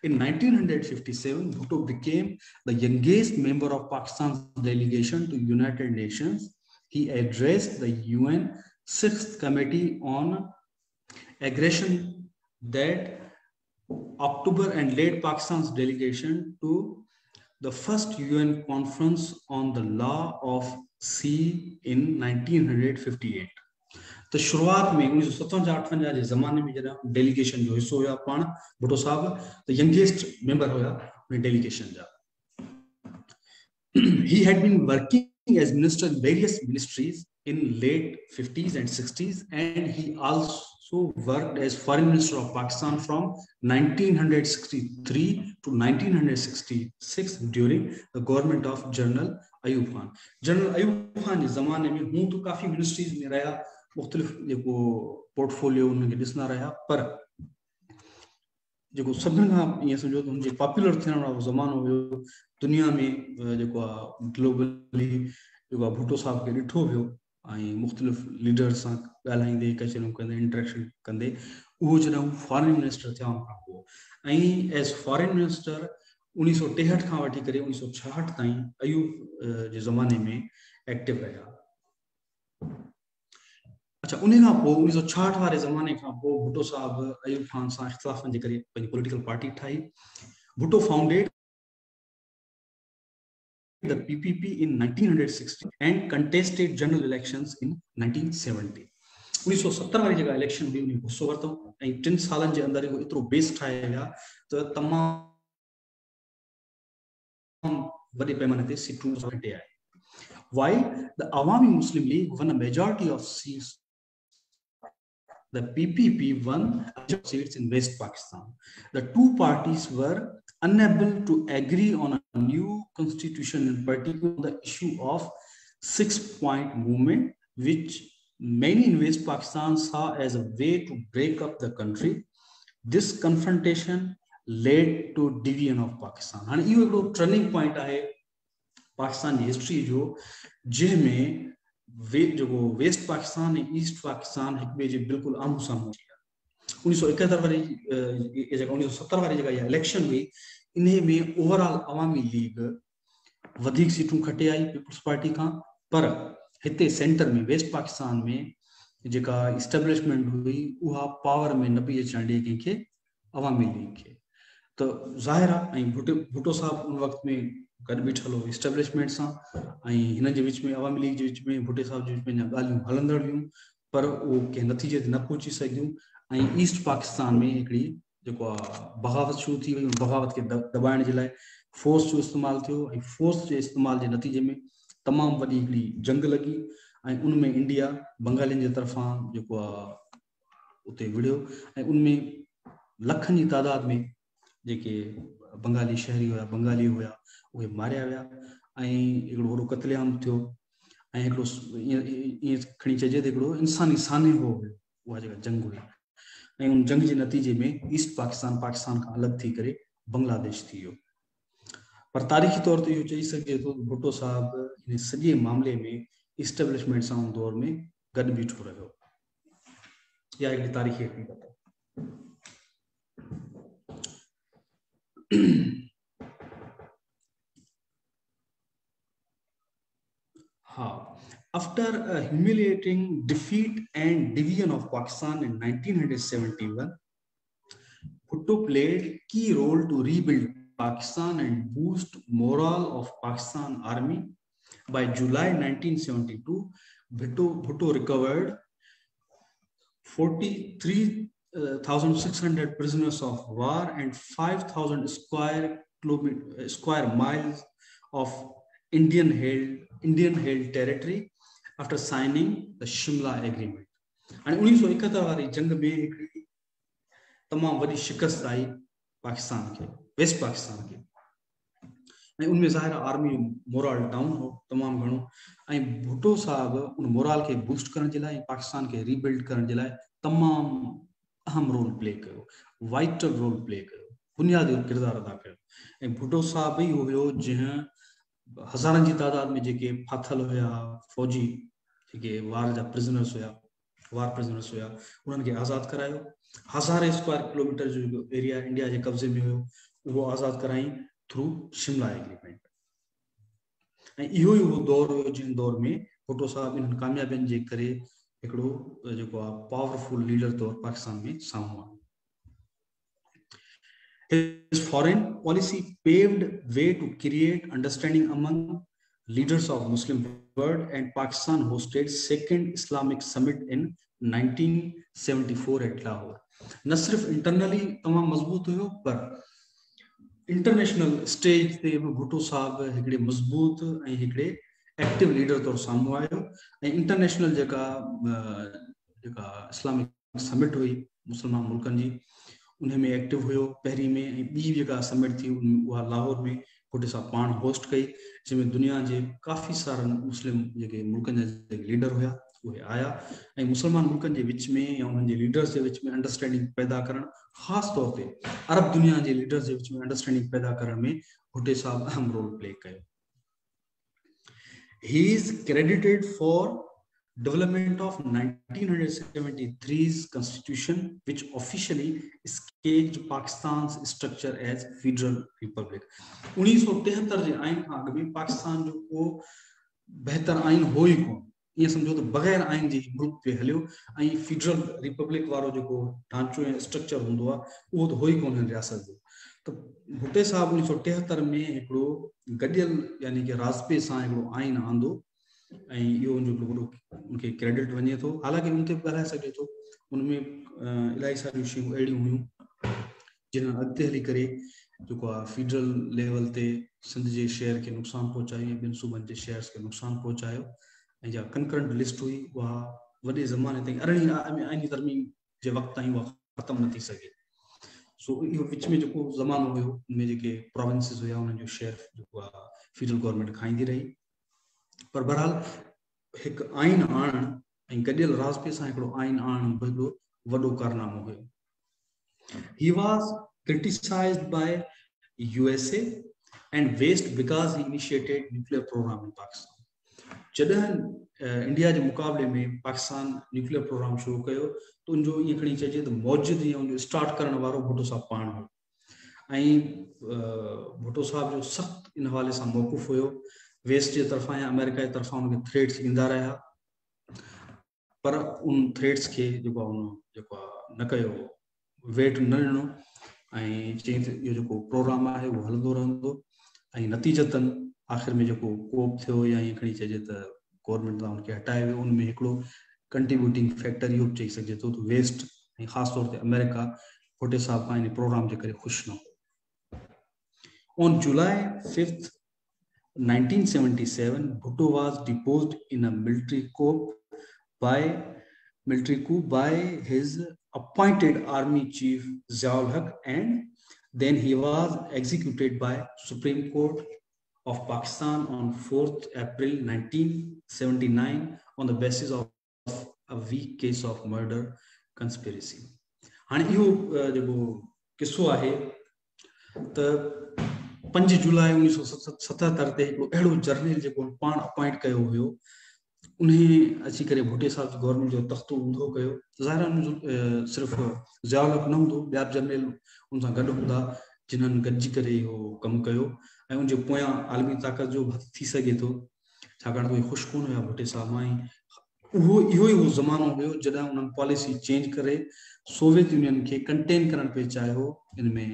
In 1957, Bhutto became the youngest member of Pakistan's delegation to United Nations. He addressed the UN Sixth Committee on Aggression that October and led Pakistan's delegation to the first UN conference on the law of sea in 1958. तो शुरुआत में 1957-58 जे ज़माने में जरा delegation जो हिस्सो हुआ पाण भुट्टो साहब तो यंगेस्ट मेंबर हुआ उन डेलीगेशन जा. He had been working as minister in various ministries in late 50s and 60s, and he also worked as foreign minister of Pakistan from 1963 to 1966 during the government of General Ayub Khan. General Ayub Khan के ज़माने में हूँ तो काफी ministries में रहा, मुख्तलिफ जो portfolio उनके ॾिसंदा रहा, पर जो सभिनी खां ईअं सम्झो त हुनजे पॉपुलर थियण वारो ज़मानो हुयो दुनिया में जेको आहे ग्लोबली जेको आहे भुट्टो साहब खे ॾिठो वियो ऐं मुख़्तलिफ़ लीडर्स सां ॻाल्हाईंदे कचरियूं कंदे इंटरेक्शन कंदे उहो जॾहिं हू फॉरेन मिनिस्टर थिया खां पोइ ऐं एज फॉरेन मिनिस्टर 1963 खां वठी करे 1966 ताईं अयूब जे ज़माने में एक्टिव रहिया. अच्छा, उन खां पोइ 1966 वाले ज़माने खां पोइ भुट्टो साहब अयूब खान सां इख़्तिलाफ़नि जे करे पंहिंजी पॉलिटिकल पार्टी ठाही. Bhutto founded the PPP in 1960 and contested general elections in 1970. 1970 वाली जगह इलेक्शन हुई उन्हें हिस्सो वरितो ऐं 3 सालनि जे अंदर इहो एतिरो बेस ठाहे विया त तमामु वॾे पैमाने ते सीटूं खटे आए. While the Awami Muslim League won a majority of seats, the PPP won seats in West Pakistan. The two parties were unable to agree on a new constitution, in particular the issue of 6-point movement, which many in West Pakistan saw as a way to break up the country. This confrontation led to division of Pakistan. And ये एक turning point है पाकिस्तान की history जो जंहिंमें जो waste Pakistan ऐं east Pakistan हिक ॿिए जे बिल्कुलु आम्हूं साम्हूं थी विया. 1971 वारी जगह 1970 वारी जगह इहा इलेक्शन हुई, इन में ओवरऑल अवामी लीग वधीक सीटूं खटे आई पीपल्स पार्टी खां, पर हिते सेंटर में वेस्ट पाकिस्तान में जेका इस्टेब्लिशमेंट हुई उहा पावर में न पई अचण ॾिए कंहिंखे अवामी लीग खे. त ज़ाहिर आहे ऐं भुट्टो साहब उन वक़्त में गॾु बीठल हो इस्टेब्लिशमेंट सां ऐं हिन जे विच में अवामी लीग जे विच में भुट्टे साहब जे विच में ॻाल्हियूं हलंदड़ हुयूं, पर उहो कंहिं नतीजे ते न पहुची सघियूं. ऐं ईस्ट पाकिस्तान में हिकिड़ी जेको आहे बग़ावत शुरू थी वई. बग़ावत खे दॿाइण जे लाइ फोर्स जो इस्तेमालु थियो ऐं फोर्स जे इस्तेमाल जे नतीजे में तमामु वॾी हिकिड़ी जंग लॻी ऐं उन में इंडिया बंगालियुनि जे तरफ़ां जेको आहे उते विढ़ियो ऐं उनमें लखनि जी तादाद में जेके बंगाली शहरी हुआ बंगाली हुआ उहे मारिया विया ऐं हिकिड़ो वॾो क़त्लेआम थियो ऐं हिकिड़ो ईअं खणी चइजे त हिकिड़ो इंसानी सान्हे हो उहा जेका जंग हुई ऐं उन जंग जे नतीजे में ईस्ट पाकिस्तान पाकिस्तान खां अलॻि थी करे बांग्लादेश थी वियो. पर तारीख़ी तौर ते इहो चई सघिजे थो भुट्टो साहब इन सॼे मामले में इस्टेब्लिशमेंट सां उन दौर में गॾु बीठो रहियो. इहा हिकिड़ी तारीख़ी हक़ीक़त आहे. After a humiliating defeat and division of Pakistan in 1971, Bhutto played key role to rebuild Pakistan and boost morale of Pakistan army. By July 1972, Bhutto recovered 43,600 prisoners of war and 5,000 square miles of Indian-held territory after signing the Shimla Agreement. And 1971 वाली जंग में हिकिड़ी तमाम वॾी शिकस्त आई पाकिस्तान के, waste Pakistan के, ऐं उनमें ज़ाहिर आर्मी मोरल डाउन हो तमामु घणो ऐं भुट्टो साहब उन मोरल के बूस्ट करण जे लाइ पाकिस्तान के रीबिल्ड करण जे लाइ तमामु अहम रोल प्ले कयो, वाइटल रोल प्ले कयो, बुनियादी किरदार अदा कयो। ऐं भुट्टो साहब ई हुयो जंहिं हज़ारनि जी तादाद में जेके फाथल हुया फौजी, जेके वार जा प्रिज़नर्स हुया, वार प्रिज़नर्स हुया, उन्हनि खे आज़ाद करायो। 1000 स्क्वायर किलोमीटर जो एरिया इंडिया जे कब्ज़े में हुयो, उहो आज़ाद कराई थ्रू शिमला एग्रीमेंट। ऐं इहो ई उहो दौर हुयो जिन दौर में भुट्टो साहब इन्हनि कामयाबियुनि जे करे हिकिड़ो जेको आहे पावरफुल लीडर तौर पाकिस्तान में साम्हूं आयो। His foreign policy paved way to create understanding among leaders of Muslim world, and Pakistan hosted second Islamic summit in 1974 at Lahore. न सिर्फ इंटरनली तमाम मजबूत हुयो, पर इंटरनेशनल स्टेज ते भुट्टो साहब हिकिड़े मजबूत ऐं हिकिड़े एक्टिव लीडर तौर साम्हूं आयो। ऐं इंटरनेशनल जेका इस्लामिक समिट हुई मुसलमान मुल्कनि जी, उन में एक्टिव हुयो पहिरीं में। ऐं ॿी जेका समिट थी उहा लाहौर में भुट्टो साहब पाण होस्ट कई, जंहिंमें दुनिया जे काफ़ी सारनि मुस्लिम जेके मुल्कनि जा जेके लीडर हुया उहे आया। ऐं मुसलमान मुल्कनि जे विच में या उन्हनि जे लीडर्स जे विच में अंडरस्टैंडिंग पैदा करणु, ख़ासि तौर ते अरब दुनिया जे लीडर्स जे विच में अंडरस्टैंडिंग पैदा करण में भुट्टो साहब अहम रोल प्ले कयो। He is credited for development of 1973's constitution, which officially sketched Pakistan's structure as federal republic. 1973 जे आइन खां अॻु में पाकिस्तान जो को बेहतर आइन हो ई कोन। ये समझो तो बगैर आइन जी मुल्क पे हलियो, ऐं फेडरल रिपब्लिक वारो जेको ढांचो ऐं स्ट्रक्चर हूंदो आहे उहो त हो ई कोन रियासत जो। तो भुट्टो साहब 1973 में हिकिड़ो गॾियल यानी कि राज़पे सां हिकिड़ो आइन आंदो, ऐं इहो उनखे क्रेडिट वञे थो। हालांकि उन ते ॻाल्हाए सघे थो, उनमें इलाही सारियूं शयूं अहिड़ियूं हुयूं जिन्हनि अॻिते हली करे जेको आहे फेडरल लेवल ते सिंध जे शहर खे नुक़सानु पहुचायो ऐं ॿिनि सूबनि जे शहर्स खे नुक़सानु पहुचायो। ऐं जा कंकरेंट लिस्ट हुई उहा वॾे ज़माने ताईं 18वीं आइनी तरमीम जे वक़्त ताईं उहा ख़तमु न थी सघे। सो इहो विच में जेको ज़मानो हुयो उनमें जेके प्रोविंसिस हुया उन्हनि जो शेयर जेको आहे फेडरल गवर्नमेंट खाईंदी रही। पर बहरहाल हिकु आइन आणणु ऐं गॾियल राज़पे सां हिकिड़ो आइन आणणु हिकिड़ो वॾो कारनामो हुयो। He was criticized by USA and West because he initiated nuclear program in Pakistan. जॾहिं इंडिया जे मुक़ाबले में पाकिस्तान न्यूक्लियर प्रोग्राम शुरू कयो तो उनजो ईअं खणी चइजे त मौजूद या उनजो स्टार्ट करण वारो भुट्टो साहब पाण हो। ऐं भुट्टो साहब जो सख़्त इन हवाले सां मौक़ुफ़ हुयो। वेस्ट जे तरफ़ां या अमेरिका जे तरफ़ां उनखे थ्रेट्स ईंदा रहिया, पर उन थ्रेट्स खे जेको आहे न कयो, वेट न ॾिनो, ऐं चई त इहो जेको प्रोग्राम आहे उहो हलंदो रहंदो। ऐं नतीजतन आख़िर में जेको कोप थियो या ईअं खणी चइजे त गवर्नमेंट तां उनखे हटाए वियो, उनमें हिकिड़ो कंट्रीब्यूटिंग फैक्टर इहो बि चई सघिजे थो त वेस्ट ऐं ख़ासि तौर ते अमेरिका भुट्टो साहब खां इन प्रोग्राम जे करे ख़ुशि न हो। On July 5th 1977 Bhutto was deposed in a military coup by his appointed army chief Ziaul Haq, and then he was executed by Supreme Court of Pakistan on 4th April 1979 on the basis of a weak case of murder conspiracy. हाणे इहो जेको किस्सो आहे त 5 जुलाई 1977 ते हिकिड़ो अहिड़ो journal जेको पाण अपॉइंट कयो हुयो, उन्हें अची करे भुट्टो साहब जी गवर्नमेंट जो तख़्तो ऊंधो कयो। ज़ाहिर सिर्फ़ ज़ियाउल हक़ न हूंदो, ॿिया बि जर्नल उन सां गॾु हूंदा जिन्हनि गॾिजी करे इहो कमु कयो। ऐं उनजे पोयां आलमी ताक़त जो बि थी सघे थो, छाकाणि त उहे ख़ुशि कोन हुया भुट्टो साहब मां। इहो ई उहो ज़मानो हुयो जॾहिं उन्हनि पॉलिसी चेंज करे सोवियत यूनियन खे कंटेन करणु पिए चाहियो इन में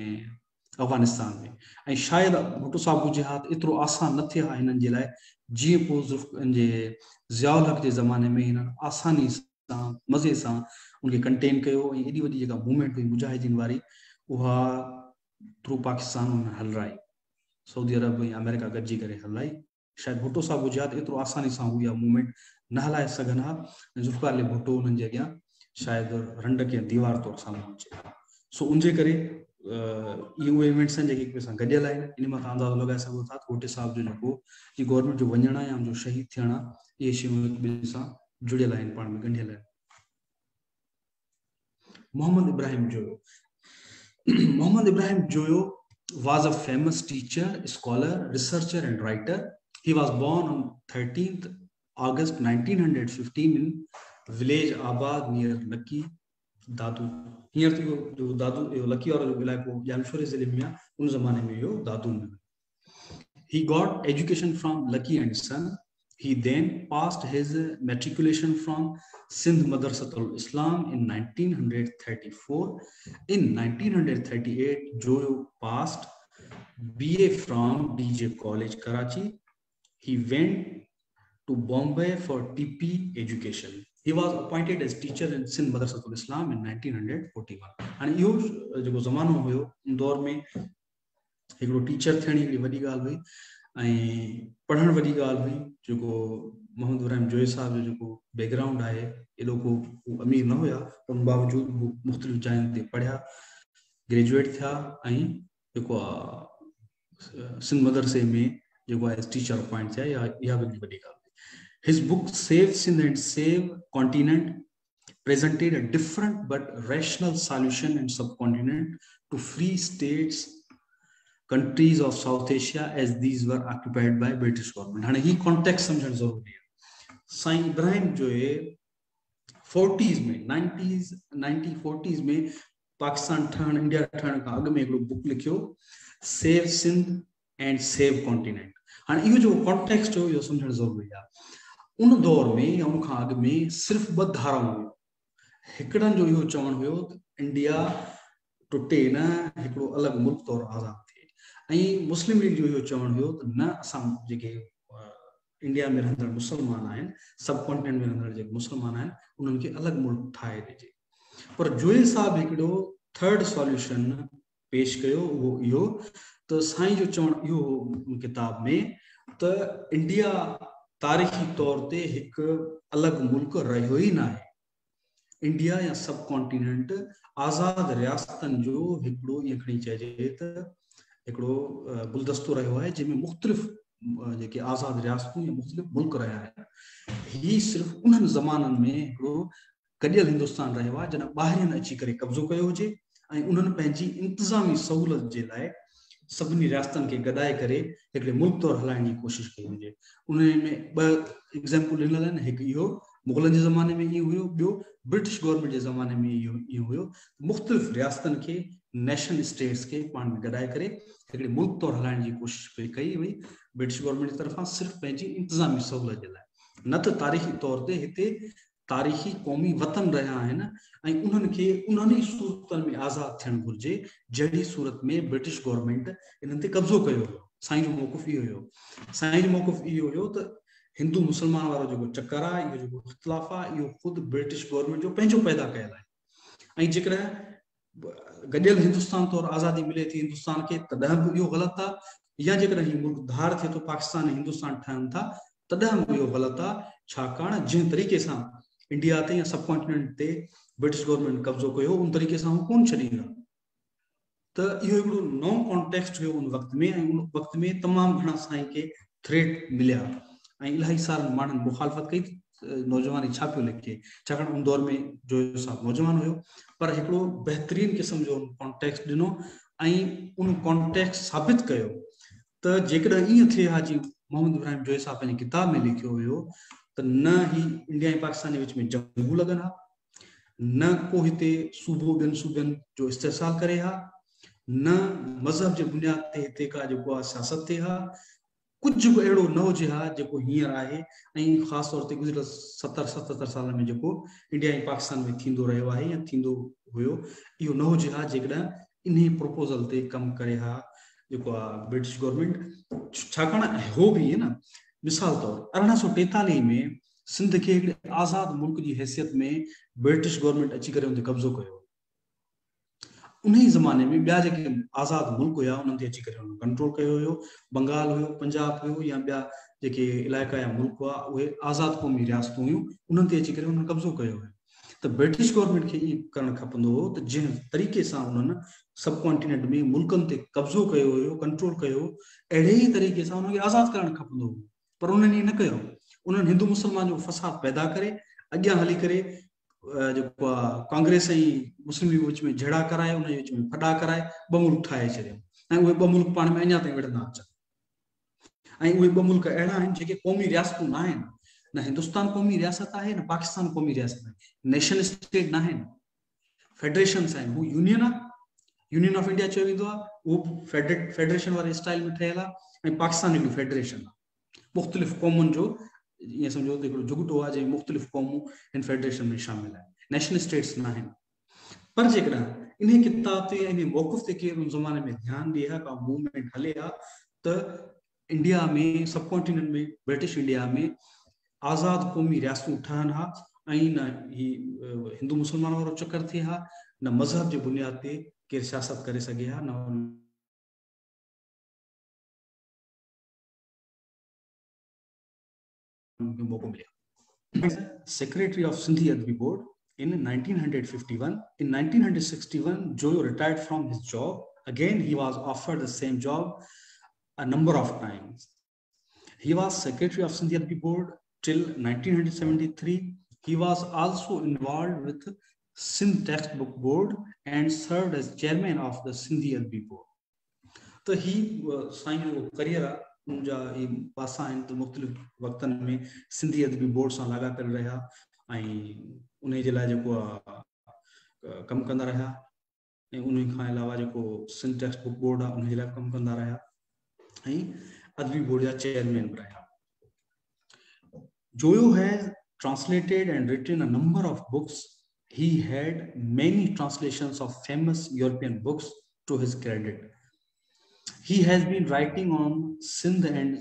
अफ़गानिस्तान में। ऐं शायदि भुट्टो साहब जे हाथ एतिरो आसान न थिया हिननि जे लाइ, जीअं पोइ जे ज़ियाउल हक़ जे ज़माने में हिननि आसानी सां मज़े सां उनखे कंटेन कयो। ऐं एॾी वॾी जेका मूवमेंट हुई मुजाहिदीन वारी, उहा थ्रू पाकिस्तान उन हलराई, सऊदी अरब ऐं अमेरिका गॾिजी करे हलाई। शायदि भुट्टो साहब जे हाथ एतिरो आसानी सां उहा मूवमेंट न हलाए सघनि हा। ऐं ज़ुल्फ़िकार अली भुट्टो उन्हनि जे अॻियां शायदि रंड खे दीवार तौर साम्हूं अचे। सो उनजे करे इहे उहे इवेंट्स आहिनि जेके हिक ॿिए सां गॾियल आहिनि। इन मां तव्हां अंदाज़ो लॻाए सघो था त भुट्टो साहब जो जेको जी गवर्नमेंट जो वञणु या उनजो शहीद थियणु, इहे शयूं हिक ॿिए सां जुड़ियल आहिनि, पाण में ॻंढियल आहिनि। Muhammad Ibrahim Joyo. Muhammad Ibrahim Joyo was a famous teacher, scholar, researcher, and writer. He was born on 13th August 1915 in village Abad near Lucky, Dadu. Here to Dadu, Lucky or Janshore Zilimia, Unzamane Meyo, Dadu. He got education from Lucky and Son. He then passed his matriculation from Sindh Madrasatul Islam in 1934. In 1938, Joyo passed BA from DJ College, Karachi. He went to Bombay for TP education. He was appointed as teacher in Sindh Madrasatul Islam in 1941. And यो जो ज़मानो हुयो उन दौर में हिकिड़ो teacher थियण हिकिड़ी वॾी ॻाल्हि हुई ऐं पढ़ण वॾी ॻाल्हि हुई। जेको मोहम्मद इब्राहिम जोई साहब जो जेको बैकग्राउंड आहे एॾो को अमीर न हुया, उन बावजूद मुख़्तलिफ़ जायुनि ते पढ़िया, ग्रेजुएट थिया ऐं जेको सिंध मदरसे में जेको आहे टीचर अपॉइंट थिया, इहा वॾी ॻाल्हि हुई। His book Save Sindh and Save Continent presented a different but rational solution in subcontinent to free states, countries of South Asia as these were occupied by British government. हाँ ही context समझना जरूरी है। साईं इब्राहिम जो है 40s में 1940s में पाकिस्तान ठहण, इंडिया ठहण का अग में एक बुक लिखियो Save Sindh and Save Continent। हाँ इहो जो context हो यो समझना जरूरी है। उन दौर में या उन अग में सिर्फ ब धाराऊं हुयो। हिकड़न जो इहो चवण हुयो इंडिया टुटे न, हिकड़ो अलग मुल्क तौर आजाद थे। ऐं मुस्लिम लीग जो इहो चवण हुयो त न असां जेके इंडिया में रहंदड़ मुसलमान आहिनि, सब कॉन्टिनेंट में रहंदड़ जेके मुसलमान आहिनि, उन्हनि खे अलग मुल्क ठाहे ॾिजे। पर जोई साहब हिकड़ो थर्ड सॉल्यूशन पेश कयो, उहो इहो त साईं जो चवण इहो किताब में त इंडिया तारीखी तौर ते एक अलग मुल्क रहियो ही ना है। इंडिया या सब कॉन्टिनेंट आजाद रियासतन जो हिकड़ो ये खणी चइजे त हिकड़ो गुलदस्तो रहियो है, जंहिंमें मुख़्तलिफ़ जेके आजाद रियासतूं या मुख़्तलिफ़ मुल्क रहिया आहिनि। ही सिर्फ़ उन्हनि ज़माननि में हिकड़ो गॾियल हिंदुस्तान रहियो आहे जॾहिं ॿाहिरियनि अची करे कब्ज़ो कयो हुजे ऐं उन्हनि पंहिंजी इंतज़ामी सहूलियत जे लाइ सभिनी रियासतनि खे गॾाए करे हिकिड़े मुल्क तौर हलाइण जी कोशिश कई हुजे। उन में ॿ एग्ज़ाम्पल ॾिनल आहिनि। हिकु इहो मुग़लनि जे ज़माने में इहो हुयो, ॿियो ब्रिटिश गवर्नमेंट जे ज़माने में इहो हुयो। मुख़्तलिफ़ रियासतनि खे, नेशन स्टेट्स खे पाण में गॾाए करे हिकिड़े मुल्क तौर हलाइण जी कोशिश कई हुई ब्रिटिश गवर्नमेंट जी तरफ़ां, सिर्फ़ु पंहिंजी इंतज़ामी सहूलियत जे लाइ। न त तारीख़ी तौर ते हिते तारीख़ी क़ौमी वतन रहिया आहिनि ऐं उन्हनि खे उन्हनि सूरतनि में आज़ाद थियणु घुरिजे जहिड़ी सूरत में ब्रिटिश गवर्नमेंट इन्हनि ते कब्ज़ो कयो हुयो। साईं जो मौक़िफ़ इहो हुयो। साईं जो मौक़िफ़ इहो हुयो त हिंदू मुसलमान वारो जेको चक्कर आहे, इहो जेको इख़्तिलाफ़ आहे, इहो ख़ुदि ब्रिटिश गवर्नमेंट जो पंहिंजो पैदा कयल आहे। ऐं जेकॾहिं गॾियल हिंदुस्तान तौरु आज़ादी मिले थी हिंदुस्तान खे, तॾहिं बि इहो ग़लति आहे। या जेकॾहिं हीउ मुल्क धार थिए थो, पाकिस्तान ऐं हिंदुस्तान ठहनि था, तॾहिं बि इहो ग़लति आहे। छाकाणि जंहिं तरीक़े सां इंडिया ते या सब कॉन्टिनेंट ते ब्रिटिश गवर्नमेंट कब्ज़ो कयो, उन तरीक़े सां हू कोन छॾींदा। त इहो हिकिड़ो नओं कॉन्टेक्स्ट हुयो उन वक़्त में, ऐं उन वक़्त में तमामु घणा साईं खे थ्रेट मिलिया ऐं इलाही सारनि माण्हुनि मुखालफ़त कई। नौजवानी छा पियो लिखे, छाकाणि उन दौर में जो साहब नौजवान हुयो, पर हिकिड़ो बहितरीन क़िस्म जो कॉन्टेक्स्ट ॾिनो ऐं उन कॉन्टेक्स्ट साबित कयो त जेकॾहिं ईअं थिए हा जीअं मोहम्मद इब्राहिम जोई साहब पंहिंजी किताब में लिखियो हुयो त न ही इंडिया ऐं पाकिस्तान जे विच में जंगू लॻनि हा, न को हिते सूबो ॿियनि सूबनि जो इस्तेसाल करे हा, न मज़हब जे बुनियाद ते हिते का जेको आहे सियासत थिए हा, कुछ बि अहिड़ो न हुजे हा जेको हींअर आहे। ऐं ख़ासि तौर ते गुज़िरियल 70-77 साल में जेको इंडिया ऐं पाकिस्तान में थींदो रहियो आहे या थींदो हुयो, इहो न हुजे हा जेकॾहिं इन प्रपोज़ल ते कमु करे हा जेको आहे ब्रिटिश गवर्नमेंट। छाकाणि हो बि न, मिसाल तौरु 1843 में सिंध खे हिकिड़े आज़ाद मुल्क जी हैसियत में ब्रिटिश गवर्नमेंट अची करे उन ते कब्ज़ो कयो। उन ई ज़माने में ॿिया जेके आज़ाद मुल्क हुया उन्हनि ते अची करे उन्हनि कंट्रोल कयो हुयो। बंगाल हुयो, पंजाब हुयो, या ॿिया जेके इलाइक़ा या मुल्क हुआ उहे आज़ाद क़ौमी रियासतूं हुयूं, उन्हनि ते अची करे उन्हनि कब्ज़ो कयो हुयो। त ब्रिटिश गवर्नमेंट खे ईअं करणु खपंदो हो त जंहिं तरीक़े सां उन्हनि सब कॉन्टिनेंट में मुल्कनि ते कब्ज़ो कयो हुयो, कंट्रोल कयो, अहिड़े ई तरीक़े सां उनखे आज़ाद करणु खपंदो हो। पर उन्हनि ईअं न कयो। उन्हनि हिंदू मुस्लमान जो फ़साद पैदा करे अॻियां हली करे जेको कांग्रेस ऐं मुस्लिम लीग विच में झड़ा कराए, उन विच में फॾा कराए 2 मुल्क ठाहे छॾिया ऐं उहे 2 मुल्क पाण में अञा ताईं विढ़ंदा अचनि। ऐं उहे 2 मुल्क अहिड़ा आहिनि जेके क़ौमी रियासतूं न आहिनि। न हिंदुस्तान क़ौमी रियासत आहे, न पाकिस्तान क़ौमी रियासत आहे, नेशन स्टेट न आहिनि, फेडरेशन्स आहिनि। हू यूनियन आहे, यूनियन ऑफ इंडिया चयो वेंदो आहे, उहो फेडरेशन वारे स्टाइल में ठहियल आहे। ऐं पाकिस्तान हिकु फेडरेशन आहे, मुख़्तलिफ़ क़ौमुनि जो ईअं सम्झो त हिकिड़ो जुगटो आहे जंहिं मुख़्तलिफ़ क़ौमूं हिन फेडरेशन में शामिल आहिनि, नेशनल स्टेट्स न आहिनि। पर जेकॾहिं इन किताब ते इन मौक़िफ़ ते केरु उन ज़माने में ध्यानु ॾिए हा, का मूवमेंट हले हा, त इंडिया में सब कॉन्टिनेंट में ब्रिटिश इंडिया में आज़ाद क़ौमी रियासतूं ठहनि हा ऐं न ही हिंदू मुस्लमान वारो चक्कर थिए हा, न मज़हब जे बुनियाद ते केरु सियासत करे सघे हा, न मौक़ो मिले। Secretary of Sindhi Adbi Board in 1951. In 1961, Joyo retired from his job. Again, he was offered the same job a number of times. He was Secretary of Sindhi Adbi Board till 1973. He was also involved with Sindh Textbook Board and served as chairman of the Sindhi Adbi Board. So he साईं career उनजा ही पासा आहिनि त मुख़्तलिफ़ वक़्तनि में सिंधी अदबी board सां लाॻापियल रहिया ऐं उन जे लाइ जेको आहे कमु कंदा रहिया ऐं उन खां अलावा जेको सिंध टेक्स्ट बुक बोर्ड आहे उन जे लाइ कमु कंदा रहिया ऐं अदबी बोर्ड जा चेयरमैन बि रहिया। Joyo has translated and written a number of books. He had many translations of famous European books to his credit. He has been writing on Sindh and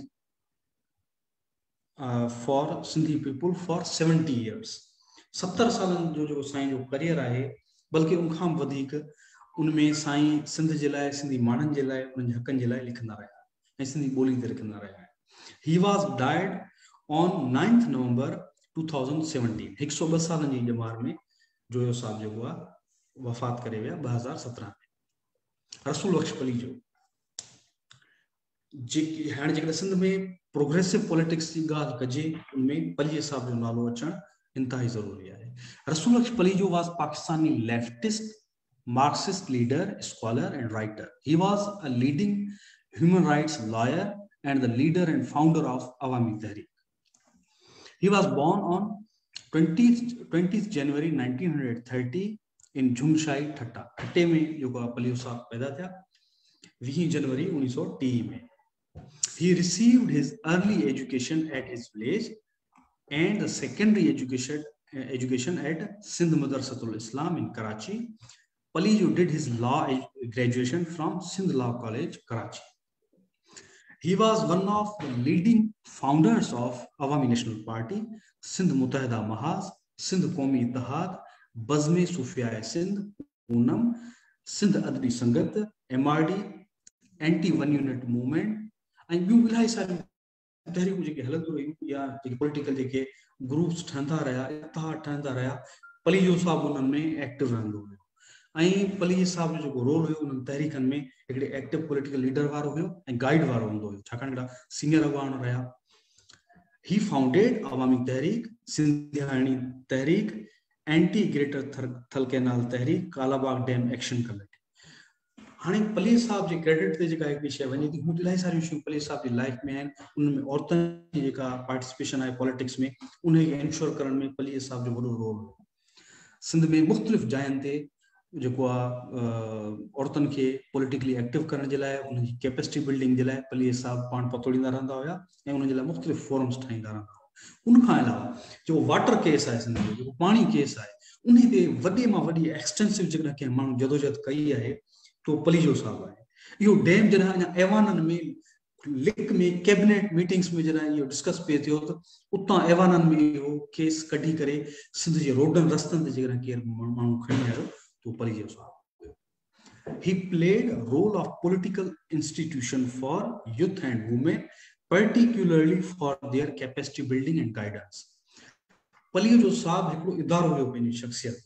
for Sindhi people for 70 years. 70 सालन जो साईं जो career आहे, बल्कि उनखां वधीक उनमें साईं सिंध जे लाइ, सिंधी माण्हुनि जे लाइ, उन्हनि जे हक़नि जे लाइ लिखंदा रहिया ऐं सिंधी ॿोली ते लिखंदा रहिया। He was died on 9th November 2017. 102 सालनि जी ॼमार में जोयो साहब जेको आहे वफ़ात करे विया 2017 में। रसूल बख्श पली जो हाणे जेकॾहिं सिंध में प्रोग्रेसिव पॉलिटिक्स जी ॻाल्हि कजे, उनमें पलीअ साहब जो नालो अचणु इंतहाई ज़रूरी आहे। रसूल बख्श पली जो was Pakistani leftist, Marxist leader, scholar and writer. He was a leading human rights lawyer and the leader and founder of Awami Tehreek. He was born on 20th January 1930 in Jhumshai, Thatta. Thatte में जो palaeo साहब पैदा थिया 20 जनवरी 1930 में। He received his early education at his village and the secondary education at Sindh Madrasatul Islam in Karachi. Palijo did his law graduation from Sindh Law College, Karachi. He was one of the leading founders of Awami National Party, Sindh Mutahida Mahaz, Sindh Qaumi Ittihad, Bazme Sufia Sindh, Poonam, Sindh Adbi Sangat, MRD, Anti-One Unit Movement, and ॿियूं इलाही सारियूं तहरीकूं जेके हलंदियूं रहियूं या जेके political जेके groups ठहंदा रहिया, इत्तेहाद ठहंदा रहिया, पलीजो साहब उन्हनि में एक्टिव रहंदो हुयो ऐं पलीज साहब जो जेको रोल हुयो उन्हनि तहरीकनि में हिकिड़े एक्टिव पॉलिटिकल लीडर वारो हुयो ऐं गाइड वारो हूंदो हुयो, छाकाणि हिकिड़ा सीनियर अॻवान रहिया। ही फाउंडेड अवामी तहरीक, सिंधियाणी तहरीक, एंटी ग्रेटर थल कैनाल तहरीक, कालाबाग डैम एक्शन कमेटी। हाँ पली साहब के क्रेडिट से जेका हिकिड़ी शइ वञे थी, हूं इलाही सारियूं शयूं पली साहब की लाइफ में आहिनि। उनमें औरतुनि जी जेका पार्टिसिपेशन आहे पॉलिटिक्स में, उनखे इंश्योर करण में पली साहब जो वॾो रोल हो। सिंध में मुख़्तलिफ़ जायुनि ते जेको आहे औरतुनि खे पॉलिटिकली एक्टिव करण जे लाइ, उनजी कैपेसिटी बिल्डिंग जे लाइ पली साहब पाण पतोड़ींदा रहंदा हुया ऐं उनजे लाइ मुख़्तलिफ़ फोरम्स ठाहींदा रहंदा हुआ। उनखां अलावा जेको वाटर केस आहे सिंध जो, जेको पाणी केस आहे, उन ते वॾे मां वॾी एक्सटेंसिव जेकॾहिं कंहिं माण्हू जदोजहद कई आहे तो पलीजो साहब आहे। इहो डैम जॾहिं अञा ऐवाननि में लिक में कैबिनेट मीटिंग्स में जॾहिं इहो डिस्कस पिए थियो त उतां ऐवाननि में इहो केस कढी करे सिंध जे रोडनि रस्तनि ते जेकॾहिं केरु माण्हू खणी आयो तो पलीजो साहब हुयो। He played a role of political institution for youth and women, particularly for their capacity building and guidance. Palijo साहब हिकिड़ो इदारो हुयो पंहिंजी शख्सियत,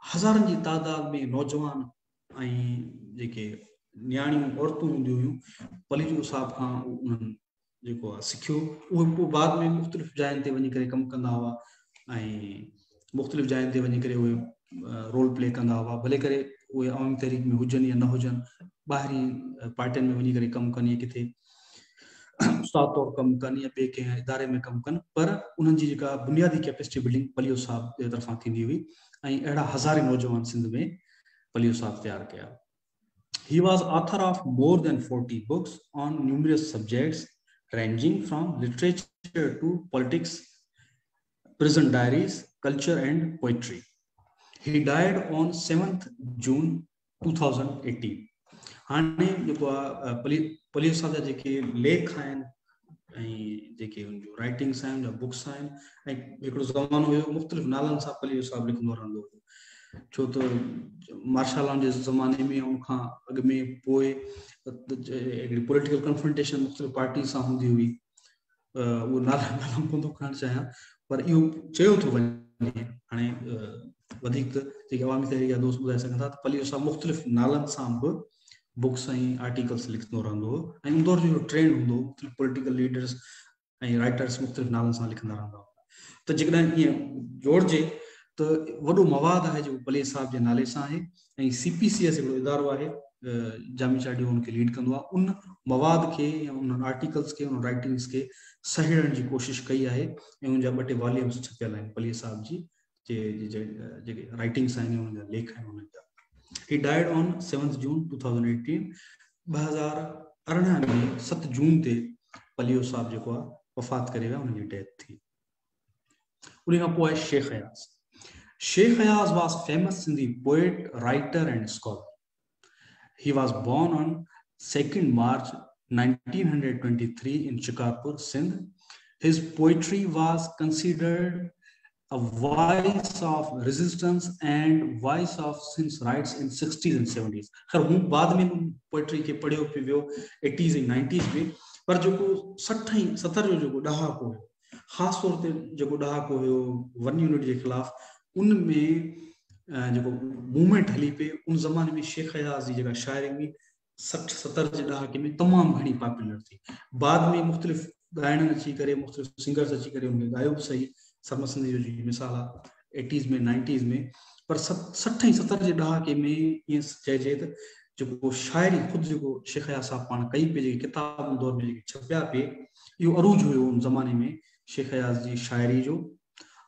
हज़ारनि जी तादाद में नौजवान ऐं जेके न्याणियूं औरतूं हूंदियूं हुयूं, पलीजो साहब खां उन्हनि जेको आहे सिखियो। उहे पोइ बाद में मुख़्तलिफ़ जायुनि ते वञी करे कमु कंदा हुआ ऐं मुख़्तलिफ़ जायुनि ते वञी करे उहे रोल प्ले कंदा हुआ, भले करे उहे अवामी तहरीक में हुजनि या न हुजनि, ॿाहिरी पार्टियुनि में वञी करे कमु कनि या किथे उस्ताद तौरु कमु कनि या ॿिए कंहिं इदारे में कमु कनि, पर उन्हनि जी जेका बुनियादी कैपेसिटी बिल्डिंग पलियो साहब जे तरफ़ां थींदी हुई ऐं अहिड़ा हज़ारे नौजवान सिंध में पलियो साहब तैयार कया। He was author of more than 40 books on numerous subjects ranging from literature to politics, prison diaries, culture and poetry. He died on 7th June 2018. हाणे जेको आहे पलियो साहब जा जेके लेख आहिनि ऐं जेके उनजो राइटिंग्स आहिनि या बुक्स आहिनि, ऐं हिकिड़ो ज़मानो हुयो मुख़्तलिफ़ नालनि सां पलियो साहब लिखंदो रहंदो हुयो, छो त मार्शल लॉ जे ज़माने में उनखां अॻु में पोइ हिकिड़ी पॉलिटिकल कंफ्रंटेशन मुख़्तलिफ़ पार्टी सां हूंदी हुई। उहो नाला कोन थो खणणु चाहियां, पर इहो चयो थो वञे हाणे वधीक जेके अवामी तहरीक जा दोस्त ॿुधाए सघनि था त पलियो साहब मुख़्तलिफ़ नालनि सां बि बुक्स ऐं आर्टिकल्स लिखंदो रहंदो हो, ऐं उन दौर जो ट्रेंड हूंदो मुख़्तलिफ़ पॉलिटिकल लीडर्स ऐं राइटर्स मुख़्तलिफ़ नालनि सां लिखंदा रहंदा हुआ। त जेकॾहिं ईअं जोड़िजे त वॾो मवाद आहे जेको पलियो साहब जे नाले सां आहे, ऐं CPCS हिकिड़ो इदारो आहे, जामिया ॾियो उनखे लीड कंदो आहे। उन मवाद खे या उन आर्टिकल्स खे, उन राइटिंग्स खे सहेड़ण जी कोशिशि कई आहे, ऐं उनजा 2 टे वॉल्यूम्स छपियल आहिनि पलियो साहब जी जेके राइटिंग्स आहिनि, उनजा लेख आहिनि उन्हनि जा। He died on 7th June 2018. 2018 में 7 जून ते पलियो साहब जेको आहे वफ़ात करे विया, उनजी डेथ थी। उन खां पोइ Sheikh Ayaz. Sheikh Ayaz was famous Sindhi poet, writer and scholar. He was born on 2nd March 1923 in Shikarpur, Sindh. His poetry was considered a voice of resistance and voice of Sindh's rights in 60s and 70s. खैर हूँ बाद में poetry के पढ़ियो पियो 80s and 90s में, पर जेको 60 ऐं 70 जो जेको ॾहाको हुयो, ख़ासि तौर ते जेको ॾहाको हुयो 1 यूनिट जे ख़िलाफ़, उनमें जेको मूवमेंट हली पे, उन ज़माने में शेख अयाज़ जी जेका शाइरी हुई 60-70 जे ॾहाके में तमामु घणी पॉपुलर थी। बाद में मुख़्तलिफ़ ॻाइणनि अची करे, मुख़्तलिफ़ सिंगर्स अची करे उनखे ॻायो बि सही, सरमद सिंधी जी मिसाल आहे 80s में 90s में, पर 60 ऐं 70 जे ॾहाके में ईअं चइजे त जेको शाइरी ख़ुदि जेको शेख अयाज़ साहब पाण कई पे, जेके किताब उन दौर में जेके छपिया पे, इहो अरूज हुयो उन ज़माने में शेख अयाज़ जी शाइरी जो।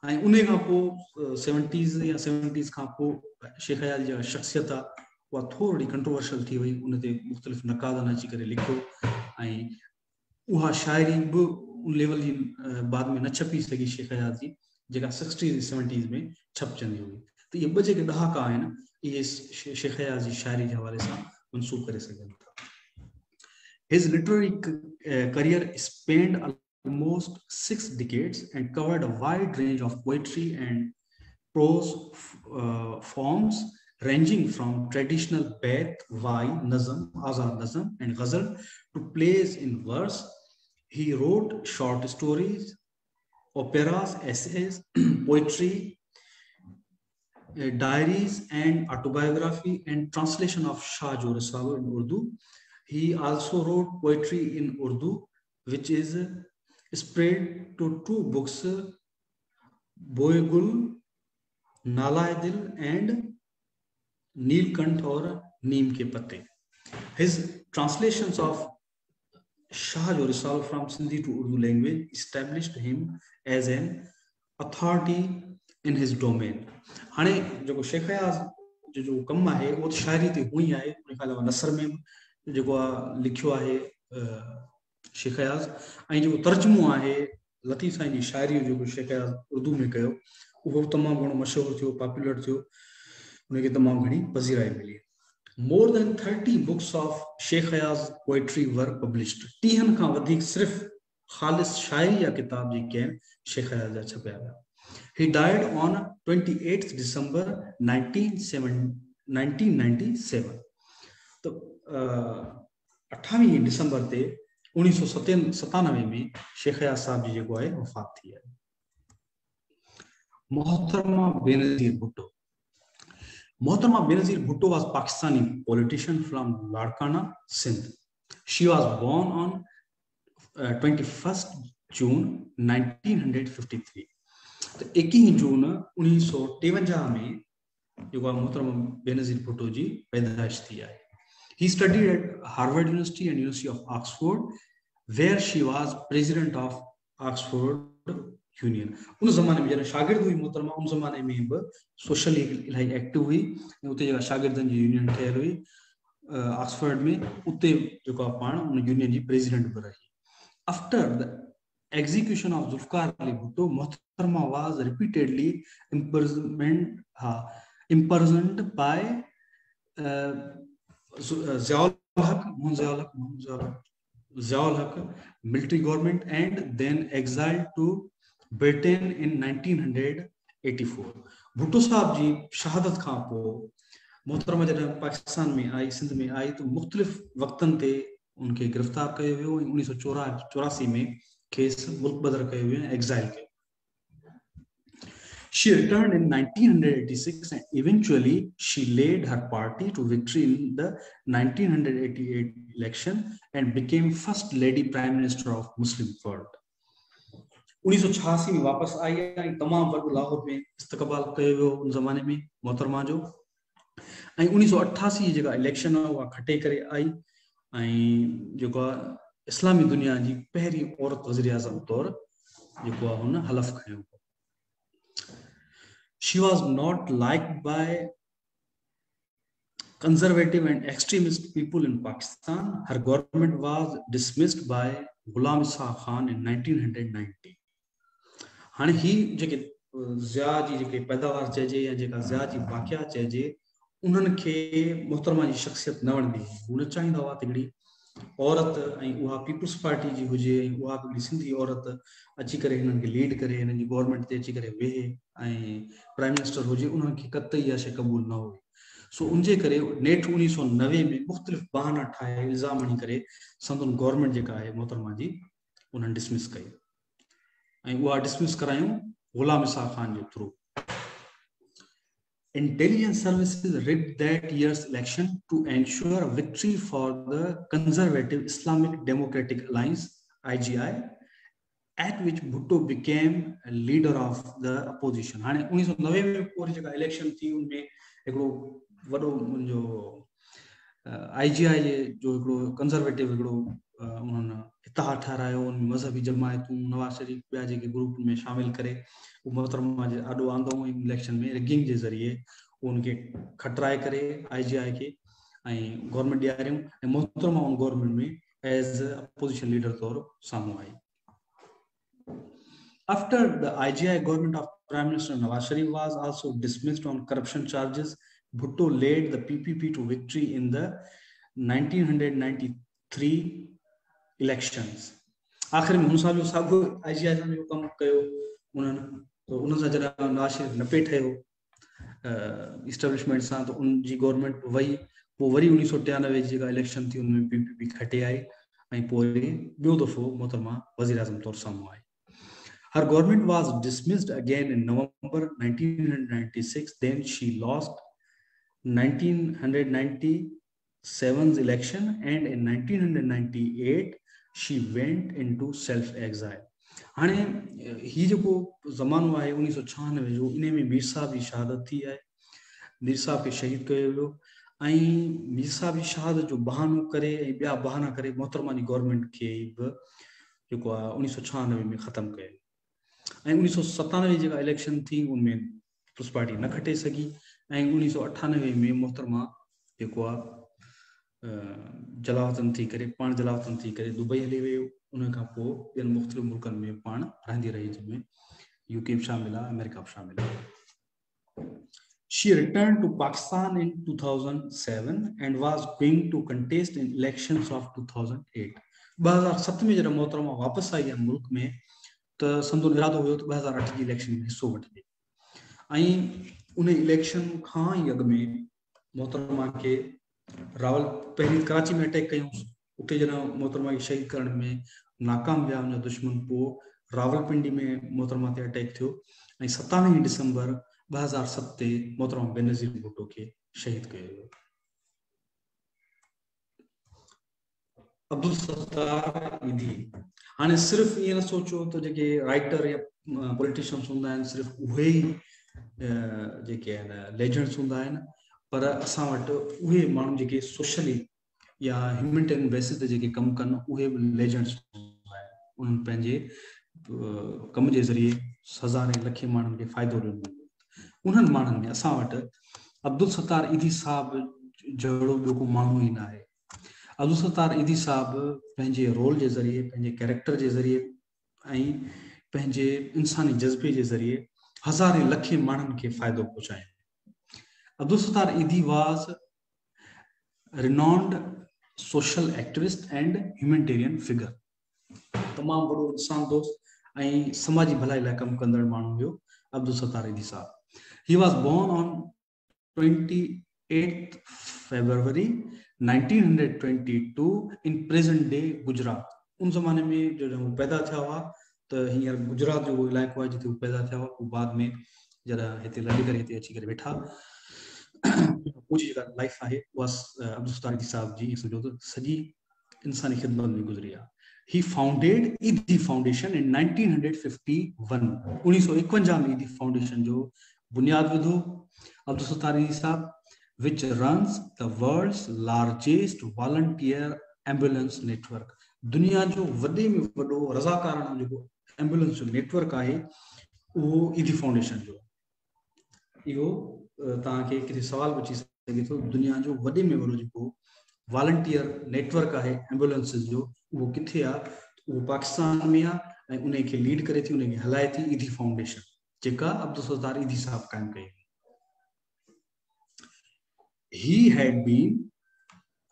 ऐं उन खां पोइ 70s खां पोइ शेख अयाज़ जी शख़्सियत आहे उहा थोरी कंट्रोवर्शियल थी वई, उन ते मुख़्तलिफ़ नक़ादनि अची करे लिखियो, ऐं उहा शाइरी बि उन लेवल जी बाद में न छपी सघी शेख अयाज़ जी, जेका 60s 70s में छपजंदी हुई। त इहे 2 जेके ॾहाका आहिनि, इहे शेख अयाज़ जी शाइरी जे हवाले सां मनसूब करे सघनि था। His literary career spanned almost 6 decades and covered a wide range of poetry and prose forms, ranging from traditional baith, vai, nazm, azad nazm and ghazal to plays in verse. He wrote short stories, operas, essays, poetry, diaries and autobiography, and translation of Shah Jo Risalo in Urdu. He also wrote poetry in Urdu, which is spread to 2 books, Boygul, Nalaidil and Neelkant or Neem Ke Patte. His translations of Shah Jo Risalo from Sindhi to Urdu language established him as an authority in his domain. हाणे जेको शेख अयाज़ जो कमु आहे उहो शाइरी ते हुई आहे, उन खां अलावा नसर में जेको आहे लिखियो आहे शेख अयाज़, ऐं जेको तर्जुमो आहे लतीफ़ साईं जी शाइरी जेको शेख अयाज़ उर्दू में कयो, उहो तमामु घणो मशहूरु थियो, पॉपुलर थियो, उनखे तमामु घणी पज़ीराई मिली। More than 30 books of Sheikh Ayaz poetry were published. 30 खां वधीक सिर्फ़ ख़ालिस शाइरी या किताब जेके आहिनि शेख अयाज़ जा छपिया विया। He died on 28th December 1997. तो 28 दिसंबर ते 1997 में शेख अयाज़ साहब जी जेको आहे वफ़ात थी आहे। मोहतरमा Benazir Bhutto. Mohtarma Benazir Bhutto was Pakistani politician from Ladkana, Sindh. She was born on 21st June 1953. तो 21 जून 1953 में जो मोहतरम बेनज़ीर भुट्टो जी पैदाइश थी आहे. He studied at Harvard University and University of Oxford, where she was president of Oxford Union. उन ज़माने में जॾहिं शागिर्द हुई मोहतरमा, उन ज़माने में बि सोशली इलाही एक्टिव हुई. उते जेका शागिर्दनि जी यूनियन ठहियल हुई ऑक्सफोर्ड में, उते जेको आहे पाण उन यूनियन जी प्रेसिडेंट बि रही. After the execution of Zulfikar Ali Bhutto, Mohtarma was repeatedly imprisoned by Ziaul Haq military government and then exiled to Britain in 1984. Bhutto साहब जी शहादत खां पोइ मोहतरमा जॾहिं पाकिस्तान में आई, सिंध में आई, तो मुख़्तलिफ़ वक़्तनि ते उनखे गिरफ़्तार कयो वियो. 1984 में केस मुल्क बदर कयो वियो, एक्साइल कयो. She returned in 1986 and eventually she led her party to victory in the 1988 election and became first lady prime minister of Muslim world. 1986 में वापस आई ऐं तमाम वॾो लाहौर में इस्तक़बाल कयो वियो उन ज़माने में मोहतरमा जो. ऐं 1988 जेका इलेक्शन आहे उहा खटे करे आई ऐं जेको आहे इस्लामी दुनिया जी पहिरीं औरत वज़ीर आज़म तौरु जेको आहे हुन हलफ़ खयो. She was not liked by conservative and extremist people in Pakistan. Her government was dismissed by Ghulam Ishaq Khan in 1990. हाणे ही जेके ज़िया जी जेके पैदावार चइजे या जेका ज़िया जी वाक़िया चइजे, उन्हनि खे मोहतरमा जी शख़्सियत न वणंदी हुई. हू न चाहींदा हुआ त हिकिड़ी औरत ऐं उहा पीपुल्स पार्टी जी हुजे, उहा हिकिड़ी सिंधी औरत अची करे हिननि खे लीड करे, हिननि जी गवर्नमेंट ते अची करे वेहे ऐं प्राइम मिनिस्टर हुजे, उन्हनि खे कतई इहा शइ क़बूल न हुई. सो उनजे करे नेठि 1990 में मुख़्तलिफ़ बहाना ठाहे इल्ज़ाम हणी करे संदन गवर्नमेंट जेका आहे मोहतरमा जी उन्हनि डिसमिस कई ऐं उहा डिसमिस करायूं गुलाम इसाक़ खान जे through. Intelligence services rigged that year's election to ensure a victory for the Conservative Islamic Democratic Alliance (IGI), at which Bhutto became a leader of the opposition. हाणे 1990 में पूरी जेका इलेक्शन थी उनमें हिकिड़ो वॾो मुंहिंजो IGI जो हिकिड़ो कंजर्वेटिव हिकिड़ो उन्होंने इतिहाद ठारायो. उनमें मज़हबी जमायतूं नवाज शरीफ ॿिया जेके ग्रुप में शामिल करे मोहतरमा जे ॾाढो आंदो इलेक्शन में रिगिंग जे ज़रिए उनखे खटराए करे IGI खे ऐं गवर्नमेंट ॾियारियूं ऐं मोहतरमा उन गवर्नमेंट में एज अपोजिशन लीडर तौरु साम्हूं आई. After the IGI government of Prime Minister Nawaz Sharif was also dismissed on corruption charges, Bhutto led the PPP to victory in the 1993 elections. आखिर में हुन साल जो साॻियो IGI सां जो कमु कयो उन्हनि, तो उन सां जॾहिं नवाज शरीफ न पे ठहियो इस्टेब्लिशमेंट सां, तो उन जी गवर्नमेंट वई. पोइ वरी 1993 जी जेका इलेक्शन थी उनमें PPP खटे आई ऐं पोइ ॿियो दफ़ो मोहतरमा वज़ीर आज़म तौरु साम्हूं आई. Her government was dismissed again in November 1996. Then she lost 1997's election, and in 1998 she went into self-exile. हाणे ही जेको ज़मानो आहे 1996 जो, इन में मीर साहब जी शहादत थी आहे. मीर साहब खे शहीद कयो वियो ऐं मीर साहब जी शहादत जो बहानो करे ऐं ॿिया बहाना करे मोहतरमा जी गवर्नमेंट खे बि जेको आहे 1996 में ख़तमु कयो. ऐं 1997 जेका इलेक्शन थी उनमें पीपुल्स पार्टी न खटे सघी ऐं 1998 में मोहतरमा जेको आहे जलावतन थी करे दुबई हली वियो. उन खां पोइ ॿियनि मुख़्तलिफ़ मुल्कनि में पाण रहंदी रही, जंहिंमें UK बि शामिल आहे, अमेरिका बि शामिल आहे. She returned to Pakistan in 2007 and was going to contest in elections of 2008. 2007 में जॾहिं मोहतरमा वापसि आई आहे मुल्क में, त संदो इरादो हुयो त 2008 जी इलेक्शन में हिसो वठिजे ऐं उन इलेक्शन खां ई अॻु में मोहतरमा खे रावल पहिरीं कराची में अटैक कयूं. उते जॾहिं मोहतरमा खे शहीद करण में नाकाम विया उनजा दुश्मन, पोइ रावलपिंडी में मोहतरमा ते अटैक थियो ऐं 27 दिसंबर 2007 ते मोहतरमा बेनज़ीर भुट्टो खे शहीद कयो वियो. अब्दुल सत्तार ईदी हाणे सिर्फ़ ईअं न सोचो त जेके राइटर या पॉलिटिशियंस हूंदा आहिनि सिर्फ़ु उहे ई जेके आहिनि लेजेंड्स हूंदा आहिनि, पर असां वटि उहे माण्हू जेके सोशली या ह्यूमैनिटेरियन बेसिस ते जेके कमु कनि उहे बि लेजेंड्स हूंदा आहिनि। उन्हनि पंहिंजे कम जे ज़रिए हज़ारे लखे माण्हुनि खे फ़ाइदो ॾिनो। उन्हनि माण्हुनि में असां वटि अब्दुल सत्तार ईदी साहब जहिड़ो ॿियो को माण्हू ई न आहे। अब्दुल सत्तार ईदी साहब पंहिंजे रोल जे ज़रिए, पंहिंजे कैरेक्टर जे ज़रिए ऐं पंहिंजे इंसानी जज़्बे जे ज़रिए हज़ारे लखे माण्हुनि खे फ़ाइदो पहुचायो। अब्दुल सत्तार ईदी वाज़ renowned social activist and humanitarian figure, तमाम बड़ो इंसान दोस्त ऐं समाजी भलाई लाइ कम कंदड़ माण्हू हुयो अब्दुल सत्तार ईदी साहब। He was born on 28th February 1922 in present day Gujarat. उन ज़माने में जो हू पैदा थिया हुआ त हींअर गुजरात जो इलाइक़ो आहे जिते हू पैदा थिया हुआ। हू बाद में जॾहिं हिते लड़ी करे हिते अची करे वेठा, पूरी जेका लाइफ आहे उहा अब्दुल सत्तार ईदी साहब जी सम्झो त सॼी इंसानी ख़िदमत में गुज़री आहे। He founded ईदी फाउंडेशन in 1951। 1951 में ईदी फाउंडेशन जो बुनियाद विधो अब्दुल सत्तार ईदी साहब, which runs the world's largest volunteer ambulance network। दुनिया जो वॾे में वॾो रज़ाकाराना जेको एम्बुलेंस जो नेटवर्क आहे उहो ईदी फाउंडेशन जो। इहो तव्हांखे किथे सवाल पुछी सघे थो, दुनिया जो वॾे में वॾो जेको वॉलंटियर नेटवर्क आहे एम्बुलेंसिस जो उहो किथे आहे? उहो पाकिस्तान में आहे ऐं उन खे लीड करे थी, उन खे हलाए थी ईदी फाउंडेशन, जेका अब्दुल सत्तार ईदी साहब क़ाइमु कई। He had been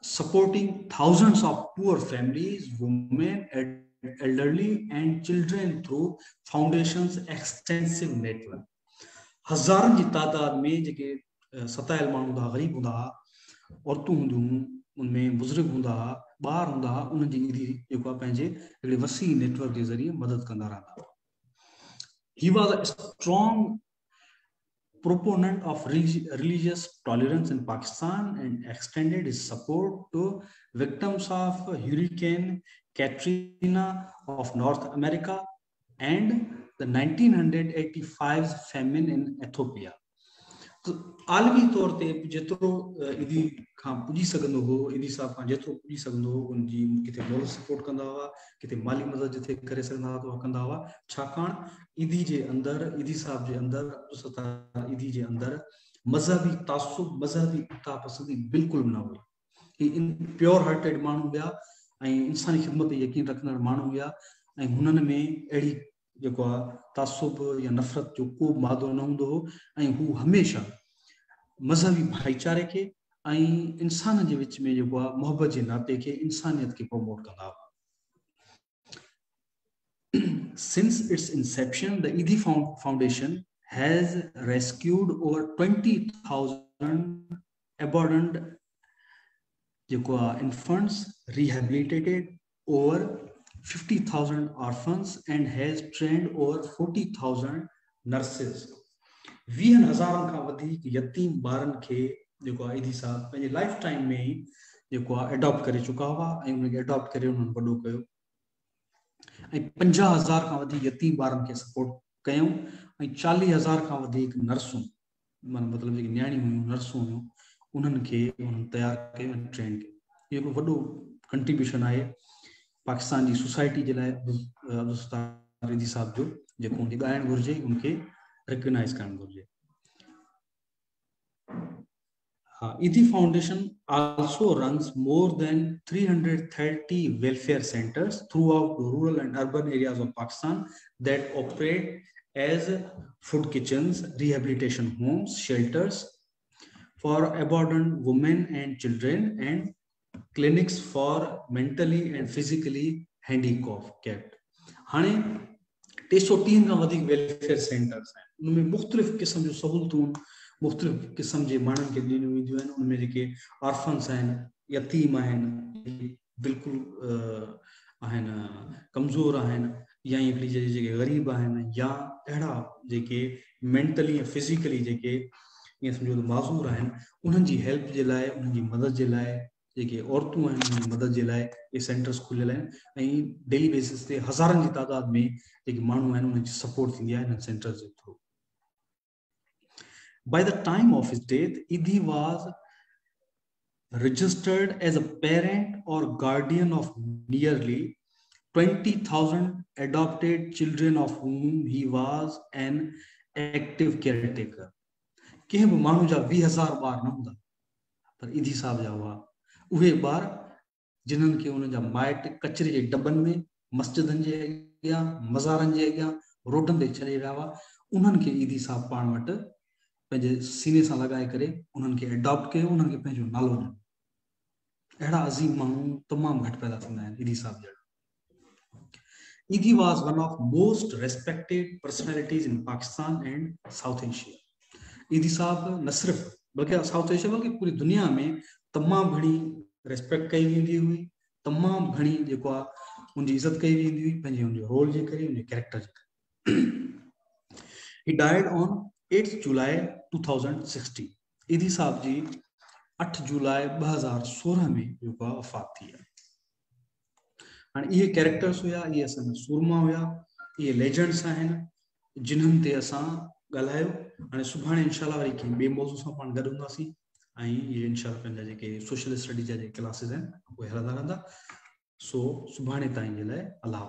supporting thousands of poor families, women, elderly and children through foundation's extensive network। हज़ारनि जी तादाद में जेके सतायल माण्हू हूंदा, ग़रीब हूंदा, औरतूं हूंदियूं, उनमें बुज़ुर्ग हूंदा, ॿार हूंदा, उन्हनि जी ईदी जेको आहे पंहिंजे हिकिड़े वसी नेटवर्क जे ज़रिए मदद कंदा रहंदा। He was a strong proponent of religious tolerance in Pakistan and extended his support to victims of Hurricane Katrina of North America and the 1985 famine in Ethiopia। तो आलमी तौर ते जेतिरो ईदी खां पुॼी सघंदो हो, ईदी साहब खां जेतिरो पुॼी सघंदो हो, उनजी किथे मोरल सपोर्ट कंदा हुआ, किथे माली मदद जिथे करे सघंदा हुआ तो कंदा हुआ। छाकाणि ईदी जे अंदरि, ईदी साहब जे अंदरि, अब्दुल सत्तार ईदी जे अंदरि मज़हबी तासुब, मज़हबी इत्तापसंदी बिल्कुलु न हुई। ही प्योर हार्टेड माण्हू हुआ ऐं इंसानी ख़िदमत ते यकीन रखंदड़ माण्हू हुआ ऐं हुननि में अहिड़ी जेको आहे तासुब या नफ़रत जो को मादो न हूंदो हो ऐं हू हमेशह मज़हबी भाईचारे खे ऐं इंसान जे विच में जेको आहे मोहबत जे नाते खे, इंसानियत खे प्रमोट कंदा हुआ। Since its inception, the Idi Foundation has rescued over 20,000 abandoned infants, rehabilitated over 50,000 orphans and has trained over 40,000 nurses। 20,000 खां वधीक यतीम ॿारनि खे जेको आहे ईदी साहब पंहिंजे लाइफ टाइम में ई जेको आहे एडॉप्ट करे चुका हुआ ऐं उनखे एडॉप्ट करे उन्हनि वॾो कयो ऐं 50,000 खां वधीक यतीम ॿारनि खे सपोर्ट कयूं ऐं 40,000 खां वधीक नर्सूं, मतिलबु जेके न्याणियूं हुयूं, नर्सूं हुयूं, उन्हनि खे उन्हनि तयारु कयो ऐं ट्रेन कयो। इहो हिकिड़ो वॾो कंट्रीब्यूशन आहे पाकिस्तान जी सोसाइटी जे लाइ अब्दुल सत्तार ईदी साहब जो, जेको उनखे ॻाइणु घुरिजे, उनखे रिकग्नाइज़ करणु घुरिजे। Idi Foundation also runs more than 330 welfare centers throughout the rural and urban areas of Pakistan that operate as food kitchens, rehabilitation homes, shelters for abandoned women and children, and clinics for mentally and physically handicapped। हाणे 303 खां वधीक welfare centres आहिनि, उनमें मुख़्तलिफ़ क़िस्म जूं सहूलतूं मुख़्तलिफ़ क़िस्म जे माण्हुनि खे ॾिनियूं वेंदियूं आहिनि। उनमें जेके ऑर्फन्स आहिनि, यतीम आहिनि, बिल्कुलु आहिनि कमज़ोर आहिनि, या हिकिड़ी जेके ग़रीब आहिनि, या अहिड़ा जेके मेंटली ऐं फिज़िकली जेके ईअं सम्झो त माज़ूर आहिनि, उन्हनि जी हेल्प जे लाइ, उन्हनि जी मदद जे लाइ जेके औरतूं आहिनि मदद जे लाइ ये सेंटर्स खुलियल आहिनि ऐं डेली बेसिस ते हज़ारनि जी तादाद में जेके माण्हू आहिनि उन्हनि जी सपोर्ट थींदी आहे हिन centres J through. By the time of his death, Idhi was registered as a parent or guardian of nearly 20,000 adopted children of whom he was an active caretaker. कंहिं बि माण्हू जा 20,000 ॿार न हूंदा पर इधी साहब जा हुआ उहे ॿार जिन्हनि खे उन्हनि जा माइट कचरे जे डबनि में मस्जिदनि जे अॻियां मज़ारनि जे अॻियां रोडनि ते छॾे रहिया हुआ उन्हनि खे ईदी साहब पाण वटि पंहिंजे सीने सां लॻाए करे उन्हनि खे एडॉप्ट कयो उन्हनि खे पंहिंजो नालो ॾिनो. अहिड़ा अज़ीम माण्हू तमामु घटि पैदा थींदा आहिनि ईदी साहब जहिड़ा. Idhi was one of most respected personalities in Pakistan and South Asia. Idhi साहब न सिर्फ बल्कि साउथ एशिया बल्कि पूरी दुनिया में तमामु घणी रिस्पेक्ट कई वेंदी हुई तमामु घणी जेको आहे उनजी इज़त कई वेंदी हुई पंहिंजे उनजे रोल जे करे उनजे कैरेक्टर जे करे. He died on 8 July 2016. इधी साहब जी 8 जुलाई 2016 में जेको आहे वफ़ात थी आहे. हाणे इहे कैरेक्टर्स हुया इहे असांजा सूरमा हुया इहे लेजेंड्स आहिनि जिन्हनि ते असां ॻाल्हायो. हाणे सुभाणे इंशाल्लाह वरी कंहिं ॿिए मौज़ू सां पाण गॾु हूंदासीं ऐं इहे इंशाल्लाह पंहिंजा जेके सोशल स्टडीज़ जा जेके क्लासिस आहिनि उहे हलंदा रहंदा. सो सुभाणे ताईं जे लाइ अल्लाह.